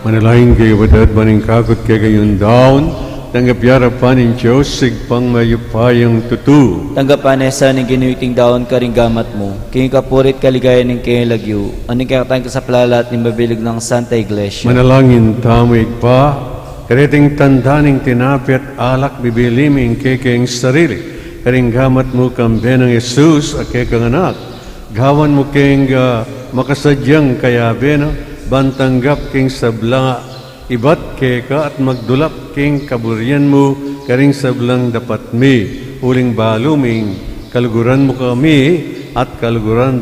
Manalangin kayo badat maningkakot kayo gayon daon, tanggapyara pa ng Diyos, sigpang mayupayang tutu. Tanggapan esa ng ginuiting daon karinggamat mo, king kapurit kaligayan ng kayong lagyo, aning kakatang kasaplalat ng mabilig ng Santa Iglesia. Manalangin tamoy pa, kariting tandaning tinapi at alak bibiliming kekeng sarili, karinggamat mo kambe ng Jesus at kekang anak, gawan mo keng makasadyang kayabe na, bantanggap king sabla ibat keka at magdulap king kaburian mo karing sablang dapat mi uling baluming kaluguran mo kami at kaluguran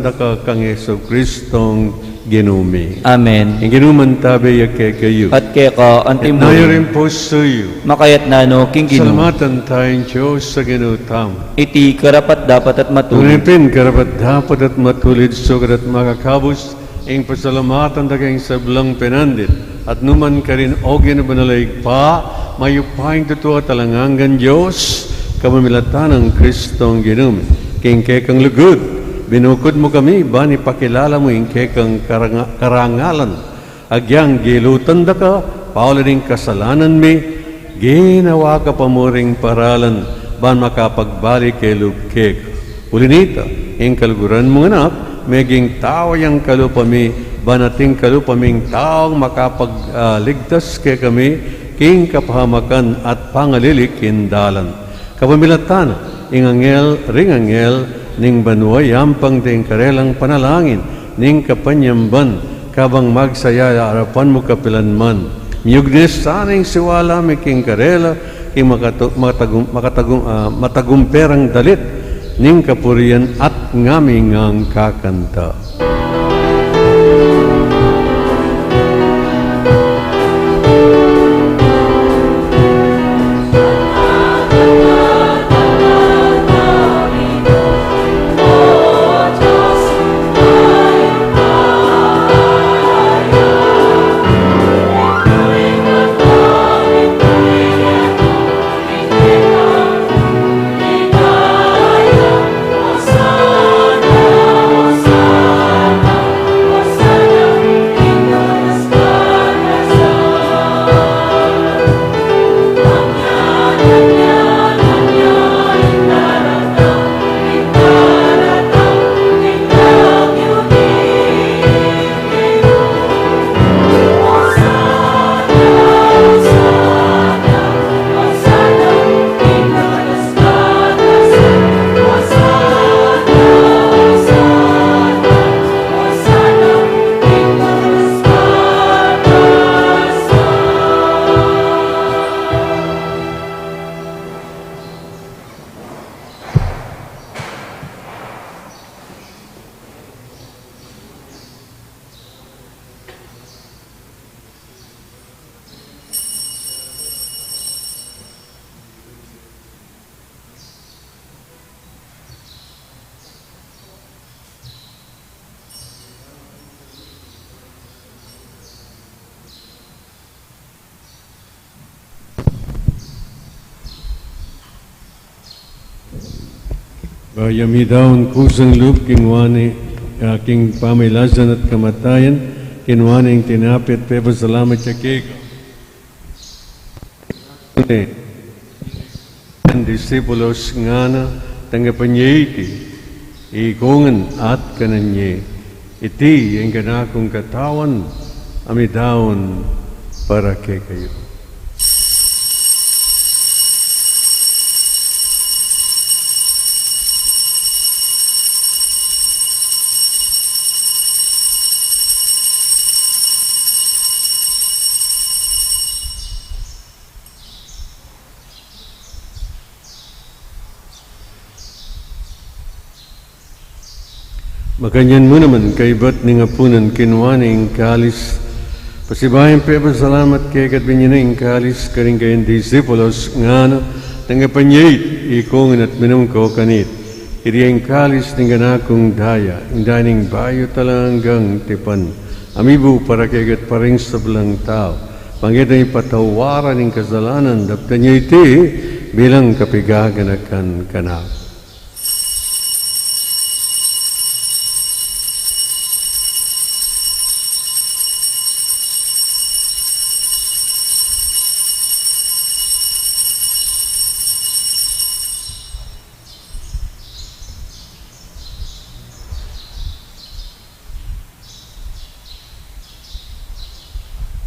da ka kang Yesu Kristong ginumi. Amen. Ang ginuman tabi kayo At keka antim mo nayo rin po suyo makayat nano king ginu. salamatan tayong Diyos sa ginutam. Iti karapat dapat at matulog. Tunipin karapat dapat at matulid sugat at makakabos ing pasalamatan da kayong sablang penandit at numan ka rin o ginabanalig pa mayupaing totoo talangangan Diyos kamamilatan ng Kristong ginumi king kekang lugod binukod mo kami bani pakilala mo ing kekang karangalan agyang gilutan da ka paulining kasalanan mi ginawa ka pamuring paralan ban makapagbalik kay lubkek. Ulinita, ing kaluguran mong anak, meging tao yung kalupami, banating kalupaming taong makapagligtas kay kami, king kapahamakan at pangalilik indalan. Kapamilatan, ing angel, ring angel, ning banway yampang ting karelang panalangin, ning kapanyamban, kabang magsaya harapan mo kapilanman. Miyugnis saning siwala mi king karela, king matagumperang dalit, ning kapurian at ngaming ang kakanta. Hosanna, Hosanna. Bayami daon kusang loop kingwani aking pamilasan at kamatayan, kinwaning tinapit pe salamat sa kiko. Ang disipulos nga na tanggapan niya iti, ikungan at kanan niya. Iti ang ganakong katawan, amidaon para kay kayo. Makanyan mo naman kay ba't ni nga punan kinwaning kalis. Pasibayan pe salamat kay katbinyaning kalis karing kayong disipulos nga na tanggapanyay ikongan at minum ko kanit. Iriyang kalis ng ganakong daya, indaning bayo talanggang tipan. Amibu para kay kat paring sablang tao. Pangitan ipatawaran ng kasalanan, daptan niya iti bilang kapigaganakan kanak.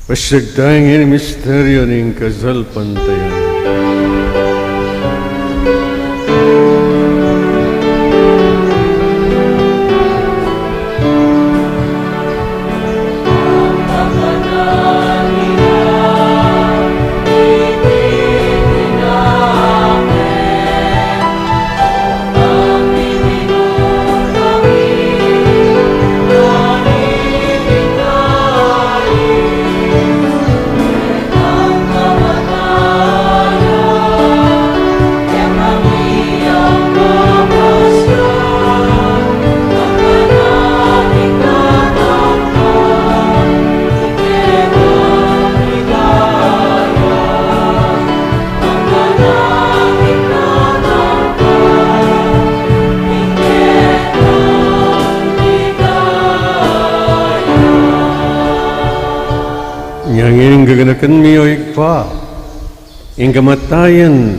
Pasyagdayang ini misteryo ng kasalpantayan. Gaganakan miyo ikpa, ing kamatayan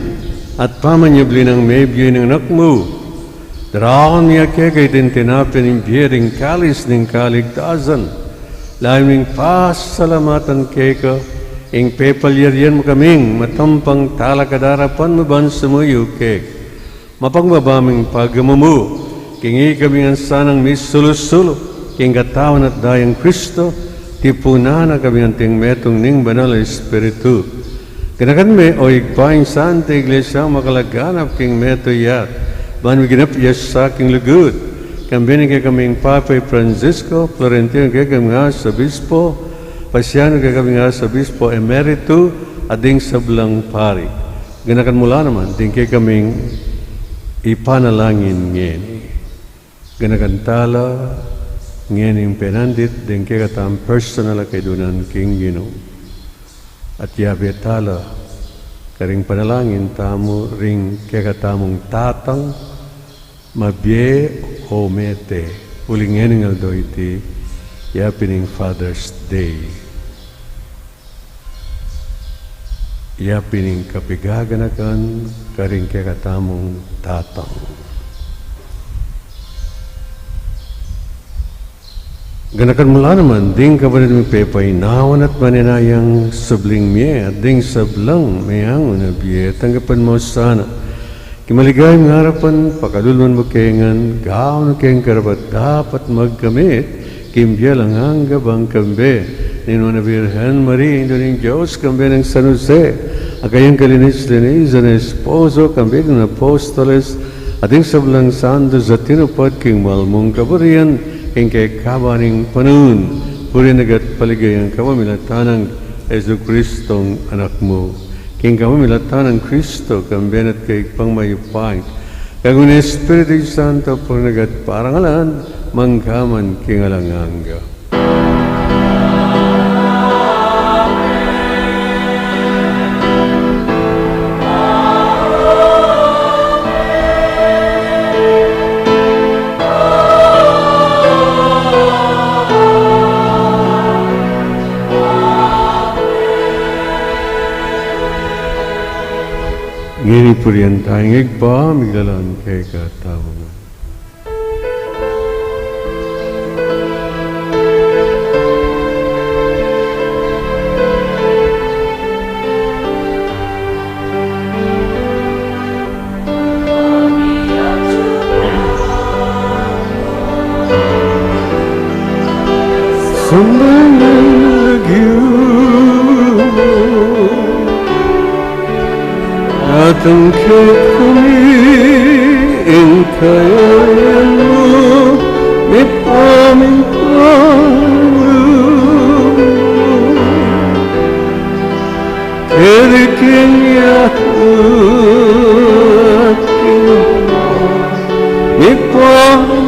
at pamanyabli ng mebyo ng anak mo. Daraon niya kaya tintinapin ng biyering kalis ng kaligtasan. Lain ng pasalamatan kaya ing pepalyarian mo kaming matampang talakadarapan mo ban sa muyo kaya. Mapangbabaming pagamamu, kingi kami ang sanang misulo-sulo, king katawan at dayang Kristo, tipuna na kami ang tingmetong ning banal Espiritu. Kanakan me o igpaing Santa Iglesia makalaganap king meto yat. Ban ginapyas sa aking lugod. Kambinin kay kaming Papay Francisco, Florentino kay kami nga sa Bispo, Pasiano kay kami nga sa Bispo Emerito, ading sablang pari. Ganakan mula naman, ding kay kaming ipanalangin ngayon. Ganakan tala, ngayon yung penandit, din kaya katam personal kay dunan king Ginoo. At yabe tala, karing panalangin tamo ring kaya katamong tatang, mabye o mete, uling ngayon nga do iti, yapining Father's Day. Yapining kapigaganakan, karing kaya katamong tatang. Ganakan mula naman, ding kabalit mo pepainawan at maninayang sabling miye at ding sablang mayang unabiye. Tanggapan mo sana. Kimaligay ng harapan, pakadulman mo kengan, gaaw na keng karapat dapat magkamit, kimbya lang ang gabang kambe. Nino na Virgen Maria, Indo ng Diyos, kambe ng San Jose, akayang kalinis-linis na esposo, kambe ng Apostoles, at ding sablang sando sa tinupad king malmong kabarian, king kay kabaning Panaun, puri nagat paligayang kamamilatanang Yesu Kristong anak mo. King kamamilatanang Kristo, kambenat kay pangmayupang. Kagun Espiritu Santo, puri nagat parangalan, mangkaman king alanganga. ngini purian tayong igba, miglalaan kay katawa mo. Sambayan lagyo at ang kami kayayan mo may pamintang keriking yaku at may pamintang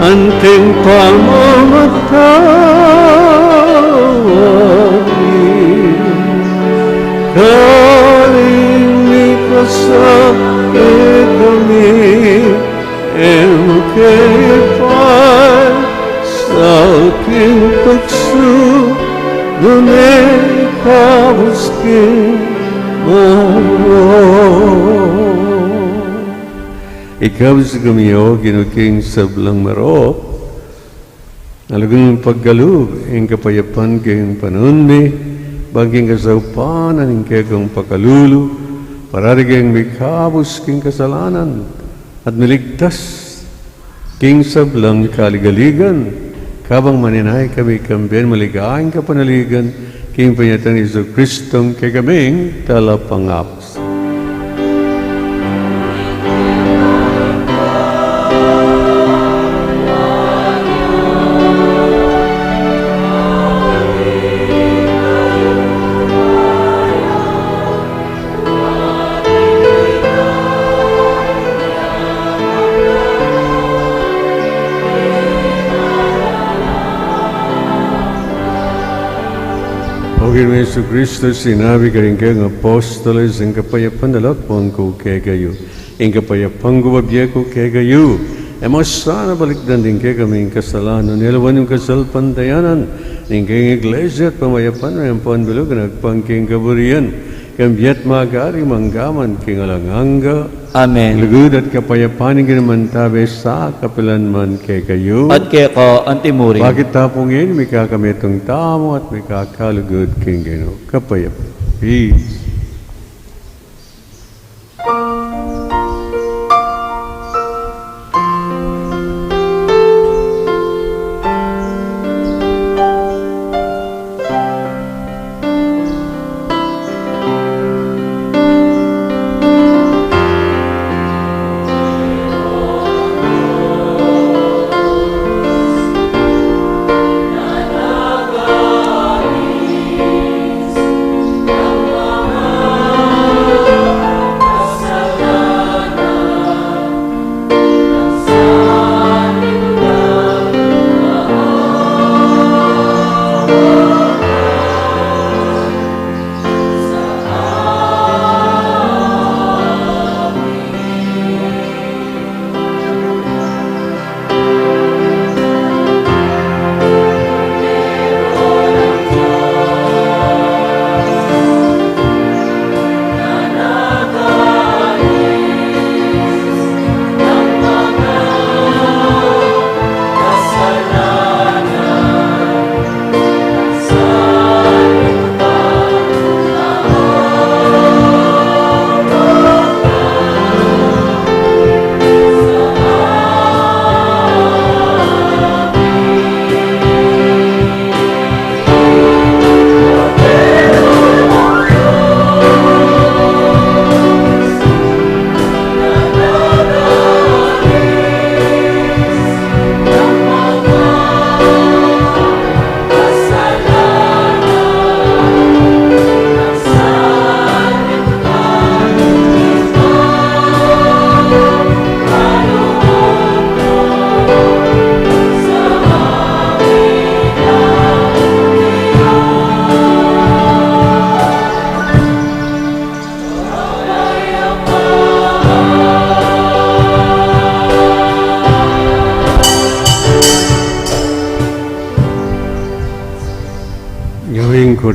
Anting pamamatawagin Kalini ka sa kami Emukipay sa aking tukso Dunay kabuskin Ikaw sa kamiyo, ginuking sablang marop, nalagang paggalug, ang kapayapan kayong Panaun mi, baging kasaupan, ang kayong pakalulu, pararigayang may kabos king kasalanan, at miligtas, king sablang kaligaligan, kabang maninay kami kambiyan, maligaang kapanaligan, king panyatan ni Iso Kristong kay kaming talapangapos. Pagin mo Yesu Kristo, sinabi ka rin kayong apostoles, ang kapayapan dalakpang ko kay kayo. Ang kapayapang gubabye ko kay kayo. E mo sana balikdan din kay kaming kasalanan. Nilawan yung kasalpantayanan. Ng kayong iglesia at pamayapan may ang panbilog na nagpangking kaburian. Kambiat magari manggaman king alanganga. Amen. Lugod at kapayapan ng ginamantabe sa kapilanman kay kayo. At kay ko, antimurin. Bakit tapungin, may kakamitong tamo at may kakalugod king Ginoo. Kapayapan. Peace.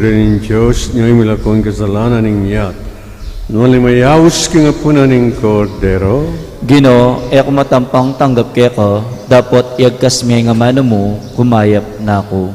rin Diyos, ngayon milakon kasalanan ning yat. Nung limayawis ka nga puna ning kordero, Gino, ako matampang tanggap kaya ko, dapat iagkas may nga mano mo, kumayap na ako.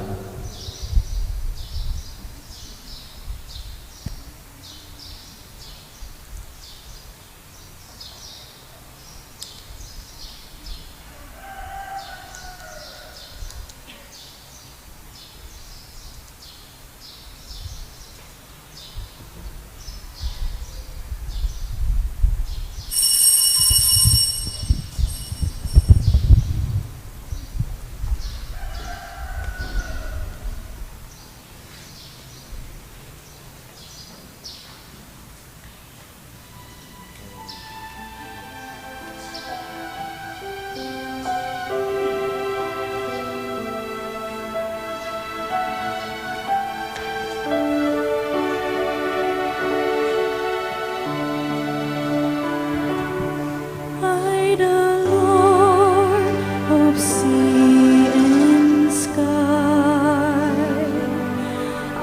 I, the Lord of sea and sky,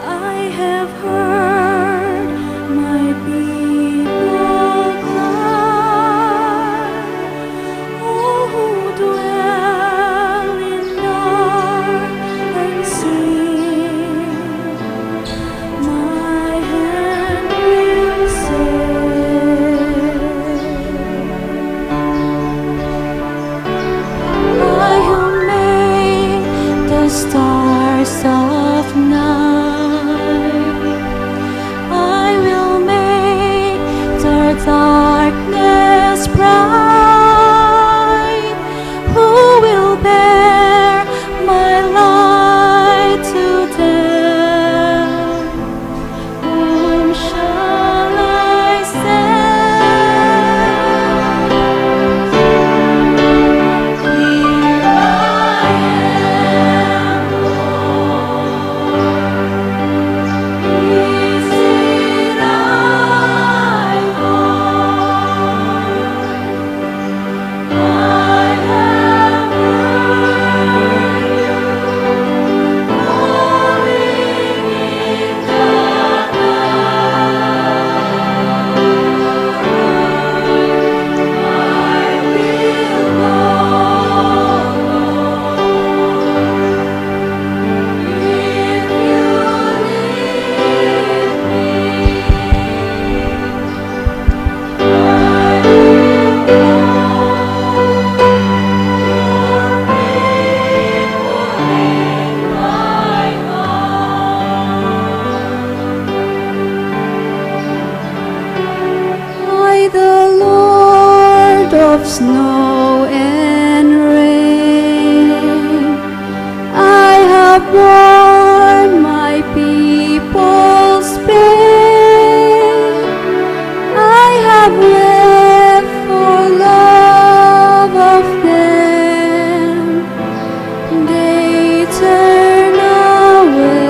I have heard my people cry. All who dwell in dark and sin, my hand will save. I who made the stars of night, I will make the darkness bright. Who will bear my light to them? Whom shall I send? Here I am, Lord. Is it I, Lord? I have heard you calling in the I, the Lord of snow and rain, I have borne my people's pain. I have wept for love of them. They turn away.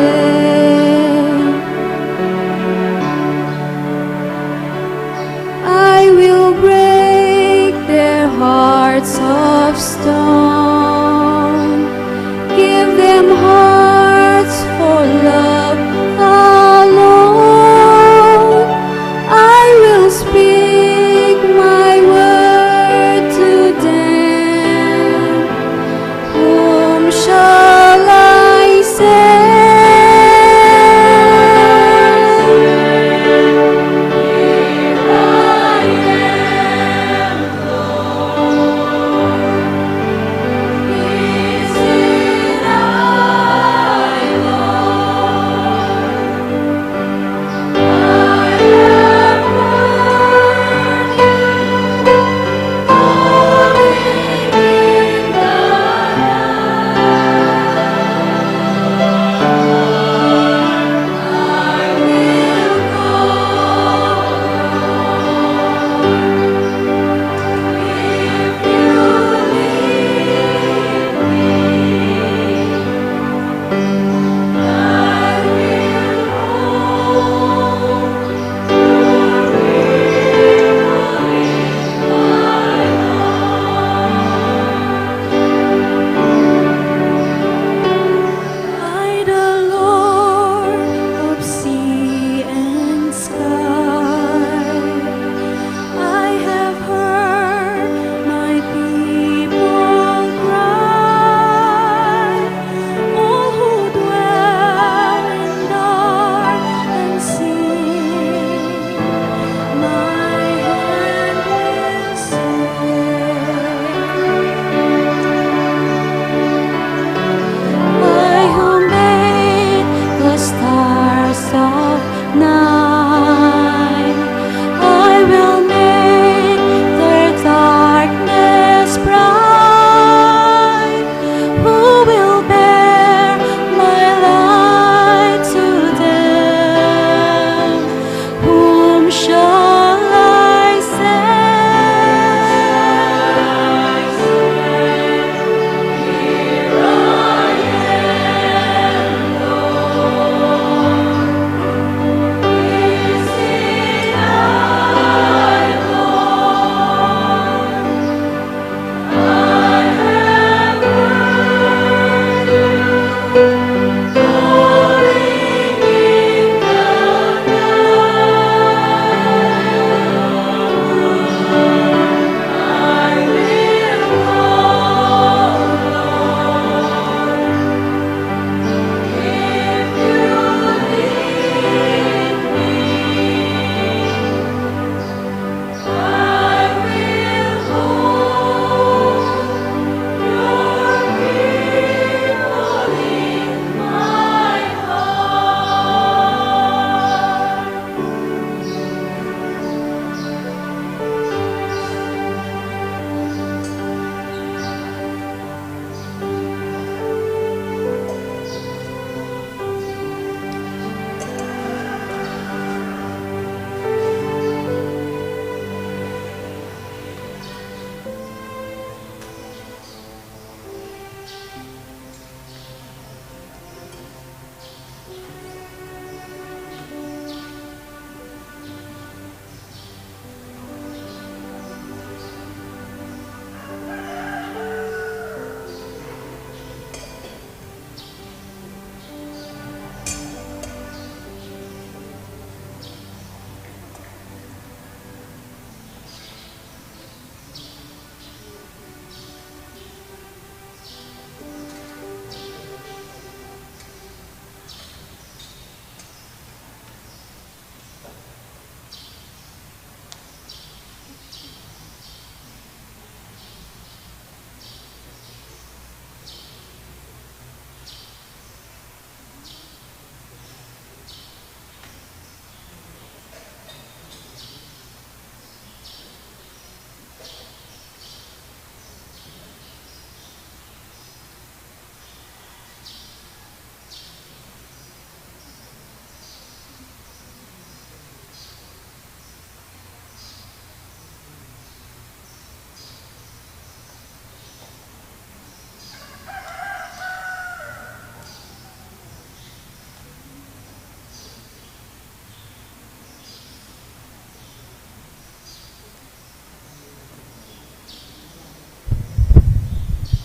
I will break their hearts of stone, give them hearts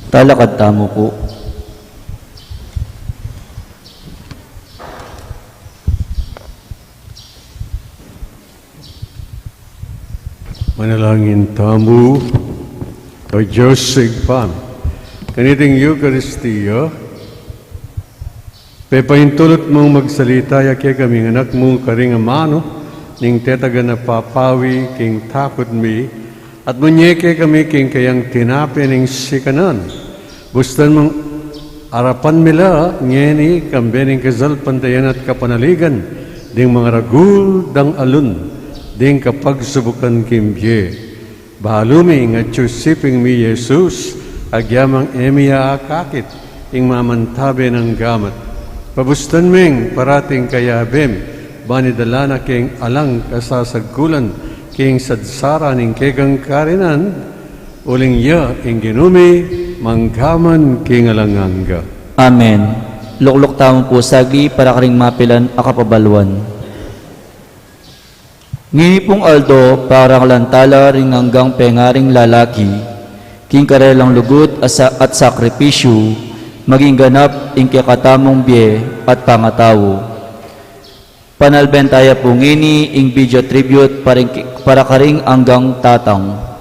Talakad tamo po. Manalangin tamu, o Diyos sigpan, kaniting Eucharistiya, pepahintulot mong magsalita yake kaming anak mong karing amano, ning tetaga na papawi king takot mi, at munyeke kami king kayang tinapi ning sikanan. Bustan mong arapan mila, ngeni kambening kazal pantayan at kapanaligan, ding mga ragul dang alun, ding kapagsubukan kimbye. Bahalumi nga chusiping mi Jesus, agyamang emiya akakit, ing mamantabi ng gamat. Pabustan ming parating kayabem, banidala na king alang kasasagkulan, king sadsara ning kegang karinan, uling ya ing ginumi, manggaman king alanganga. Amen. Luklok tamo po sagi para karing mapilan akapabalwan. Ngini pong Aldo parang lantala ring hanggang pengaring lalaki, king karelang lugut at sakripisyo, maging ganap ing kakatamong biye at pangatawo. Panalbentaya po ngini ing video tribute para karing hanggang tatang.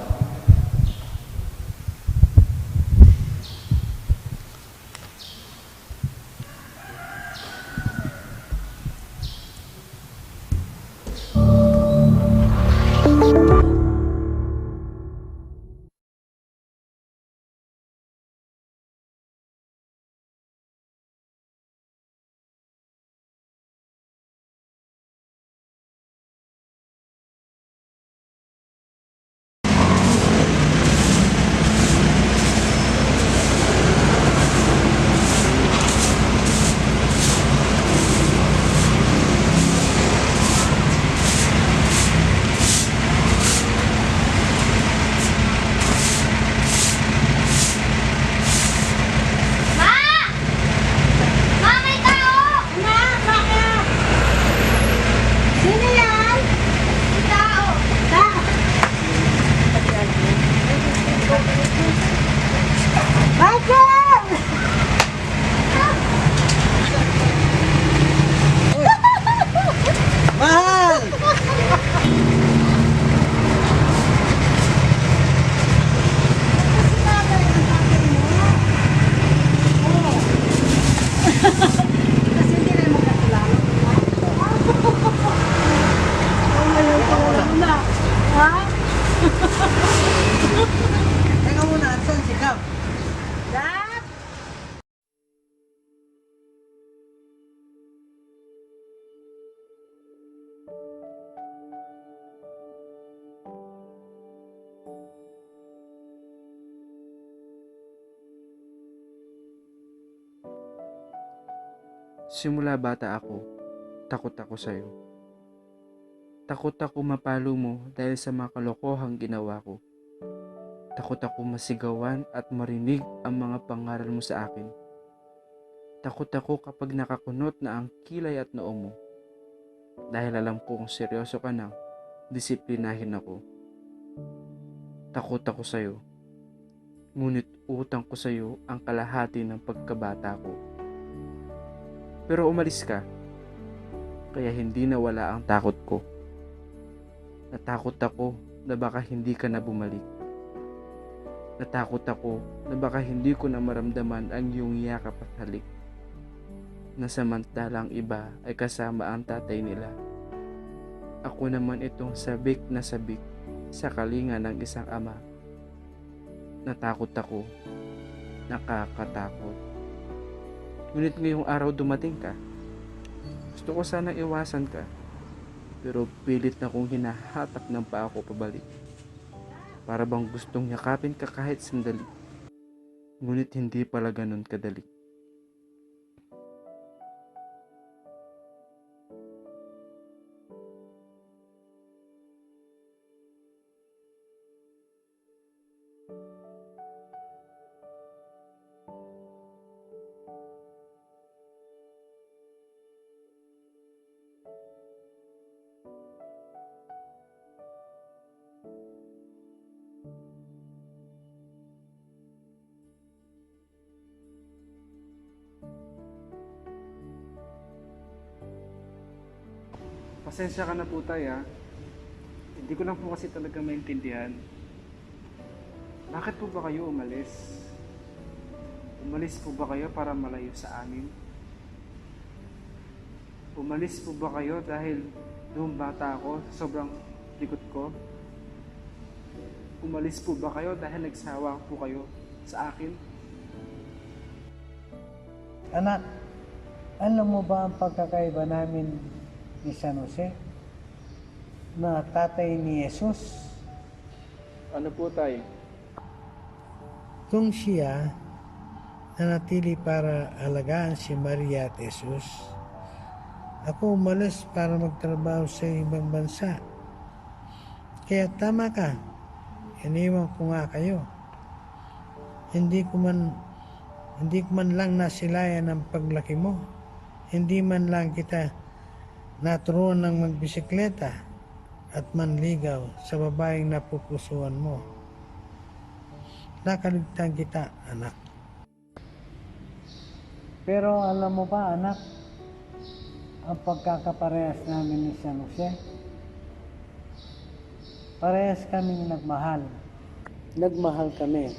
Simula bata ako, takot ako sa'yo. Takot ako mapalo mo dahil sa mga kalokohang ginawa ko. Takot ako masigawan at marinig ang mga pangaral mo sa akin. Takot ako kapag nakakunot na ang kilay at noo mo. Dahil alam ko kung seryoso ka na, disiplinahin ako. Takot ako sa'yo. Ngunit utang ko sa'yo ang kalahati ng pagkabata ko. Pero umalis ka, kaya hindi nawala ang takot ko. Natakot ako na baka hindi ka na bumalik. Natakot ako na baka hindi ko na maramdaman ang iyong yakap at halik. Na samantalang iba ay kasama ang tatay nila. Ako naman itong sabik na sabik sa kalinga ng isang ama. Natakot ako, nakakatakot. Ngunit ngayong araw dumating ka. Gusto ko sanang iwasan ka, pero pilit na kong hinahatak ng paa ko pabalik. Para bang gustong yakapin ka kahit sandali. Ngunit hindi pala ganun kadali. Pasensya ka na po tay ha. Hindi ko lang po kasi talaga maintindihan. Bakit po ba kayo umalis? Umalis po ba kayo para malayo sa amin? Umalis po ba kayo dahil noong bata ako, sobrang likot ko? Umalis po ba kayo dahil nagsawa po kayo sa akin? Anak, alam mo ba ang pagkakaiba namin ni San Jose na tatay ni Jesus? Ano po tay? Kung siya nanatili para alagaan si Maria at Jesus, ako umalis para magtrabaho sa ibang bansa. Kaya tama ka, iniwan ko nga kayo. Hindi ko man lang nasilayan ang paglaki mo. Hindi man lang kita naturuan ng magbisikleta at manligaw sa babaeng napupusuan mo. Nakaligtan kita, anak. Pero alam mo ba, anak, ang pagkakaparehas namin ni San Jose? Parehas kaming nagmahal. Nagmahal kami.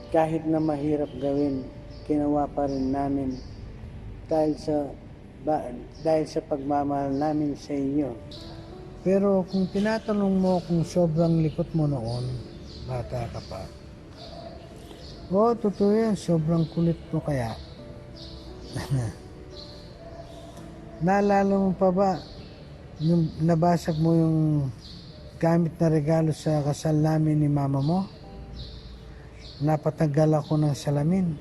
Kahit na mahirap gawin, ginawa pa rin namin dahil sa pagmamahal namin sa inyo. Pero kung tinatanong mo kung sobrang likot mo noon, bata ka pa. Oo, totoo yan. Sobrang kulit mo kaya. Naalala mo pa ba yung nabasag mo yung gamit na regalo sa kasal namin ni mama mo? Napatagal ako ng salamin.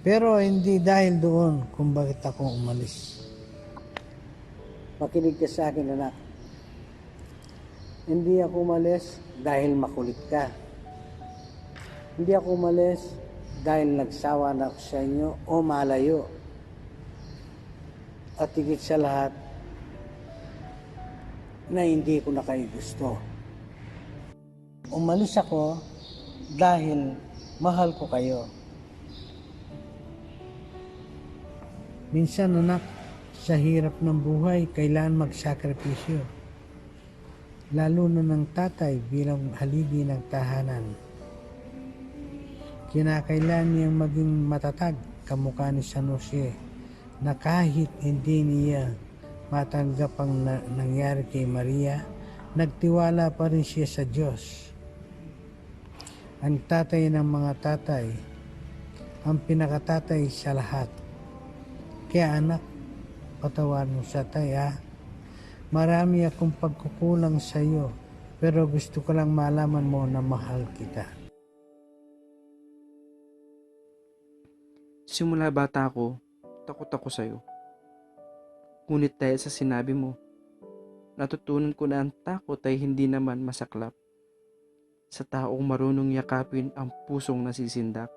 Pero hindi dahil doon kung bakit ako umalis. Makinig ka sa akin, anak. Hindi ako umalis dahil makulit ka. Hindi ako umalis dahil nagsawa na ako sa inyo o malayo. At higit sa lahat, na hindi ko na kayo gusto. Umalis ako dahil mahal ko kayo. Minsan, anak, sa hirap ng buhay, kailangan magsakripisyo. Lalo na ng tatay bilang haligi ng tahanan. Kinakailangan niyang maging matatag kamukha ni San Jose na kahit hindi niya matanggap ang nangyari kay Maria, nagtiwala pa rin siya sa Diyos. Ang tatay ng mga tatay, ang pinakatatay sa lahat. Kaya anak, patawarin mo sa tay ha. Marami akong pagkukulang sa iyo, pero gusto ko lang malaman mo na mahal kita. Simula bata ako, takot ako sa'yo. Ngunit dahil sa sinabi mo, natutunan ko na ang takot ay hindi naman masaklap sa taong marunong yakapin ang pusong nasisindak.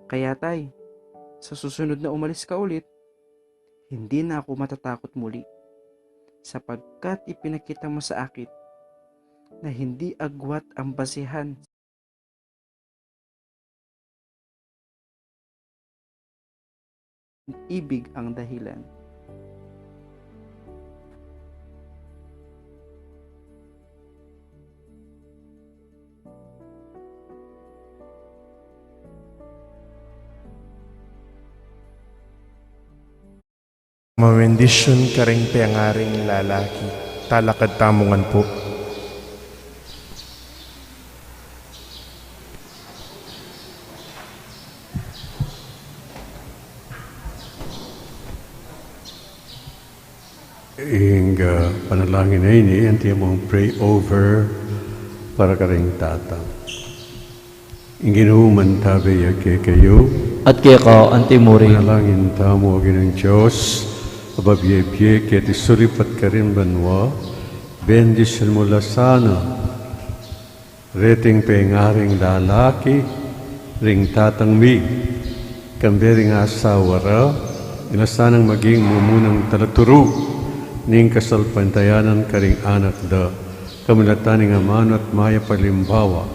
Kaya tay, sa susunod na umalis ka ulit, hindi na ako matatakot muli sapagkat ipinakita mo sa akin na hindi agwat ang basihan ibig ang dahilan. Mawendisyon ka ring piangaring lalaki, talakad tamungan po. Panalangin na ini, anti mong pray over para ka rin tatang. Inginuman tabi kayo, At kaya ka, antimuri, panalangin tamo ng Diyos, ababiyebye kaya tisuripat ka rin banwa, bendisyon mo lasana, reting pengaring lalaki, ring tatang mi, kambering asawara, ilasanang maging mumunang talaturu, ning kasalpantayanan karing anak da, kamilataning aman at maya palimbawa,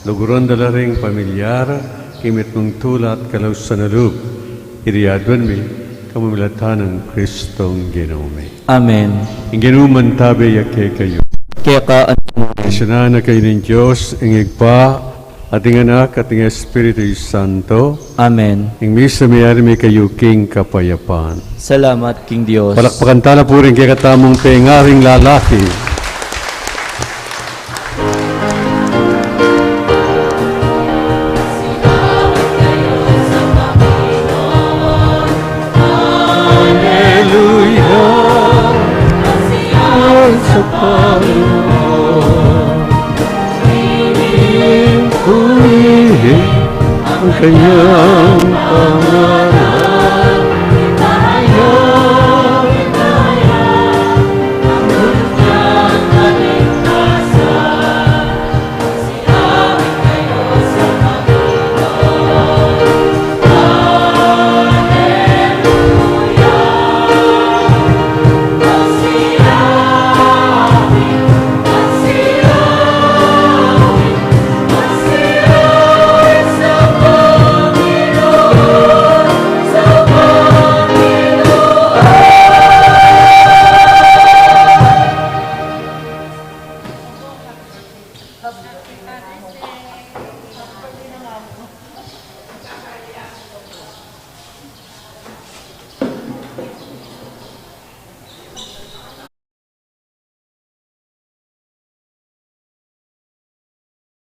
luguron dalaring pamilyara, kimit mong tula at kalaw sa nalub, iriadwan mi, kamamilatan ng Kristong Ginome. Amen. Ang ginuman tabi yake kayo. Kaya ka Isanana kayo ng Diyos, ang igpa, ating anak, ating Espiritu Santo. Amen. Ang misa mayari may kayo king kapayapaan. Salamat, King Diyos. Palakpakan tala po rin kaya katamong pengaring lalaki. Ang kanyang pangalan,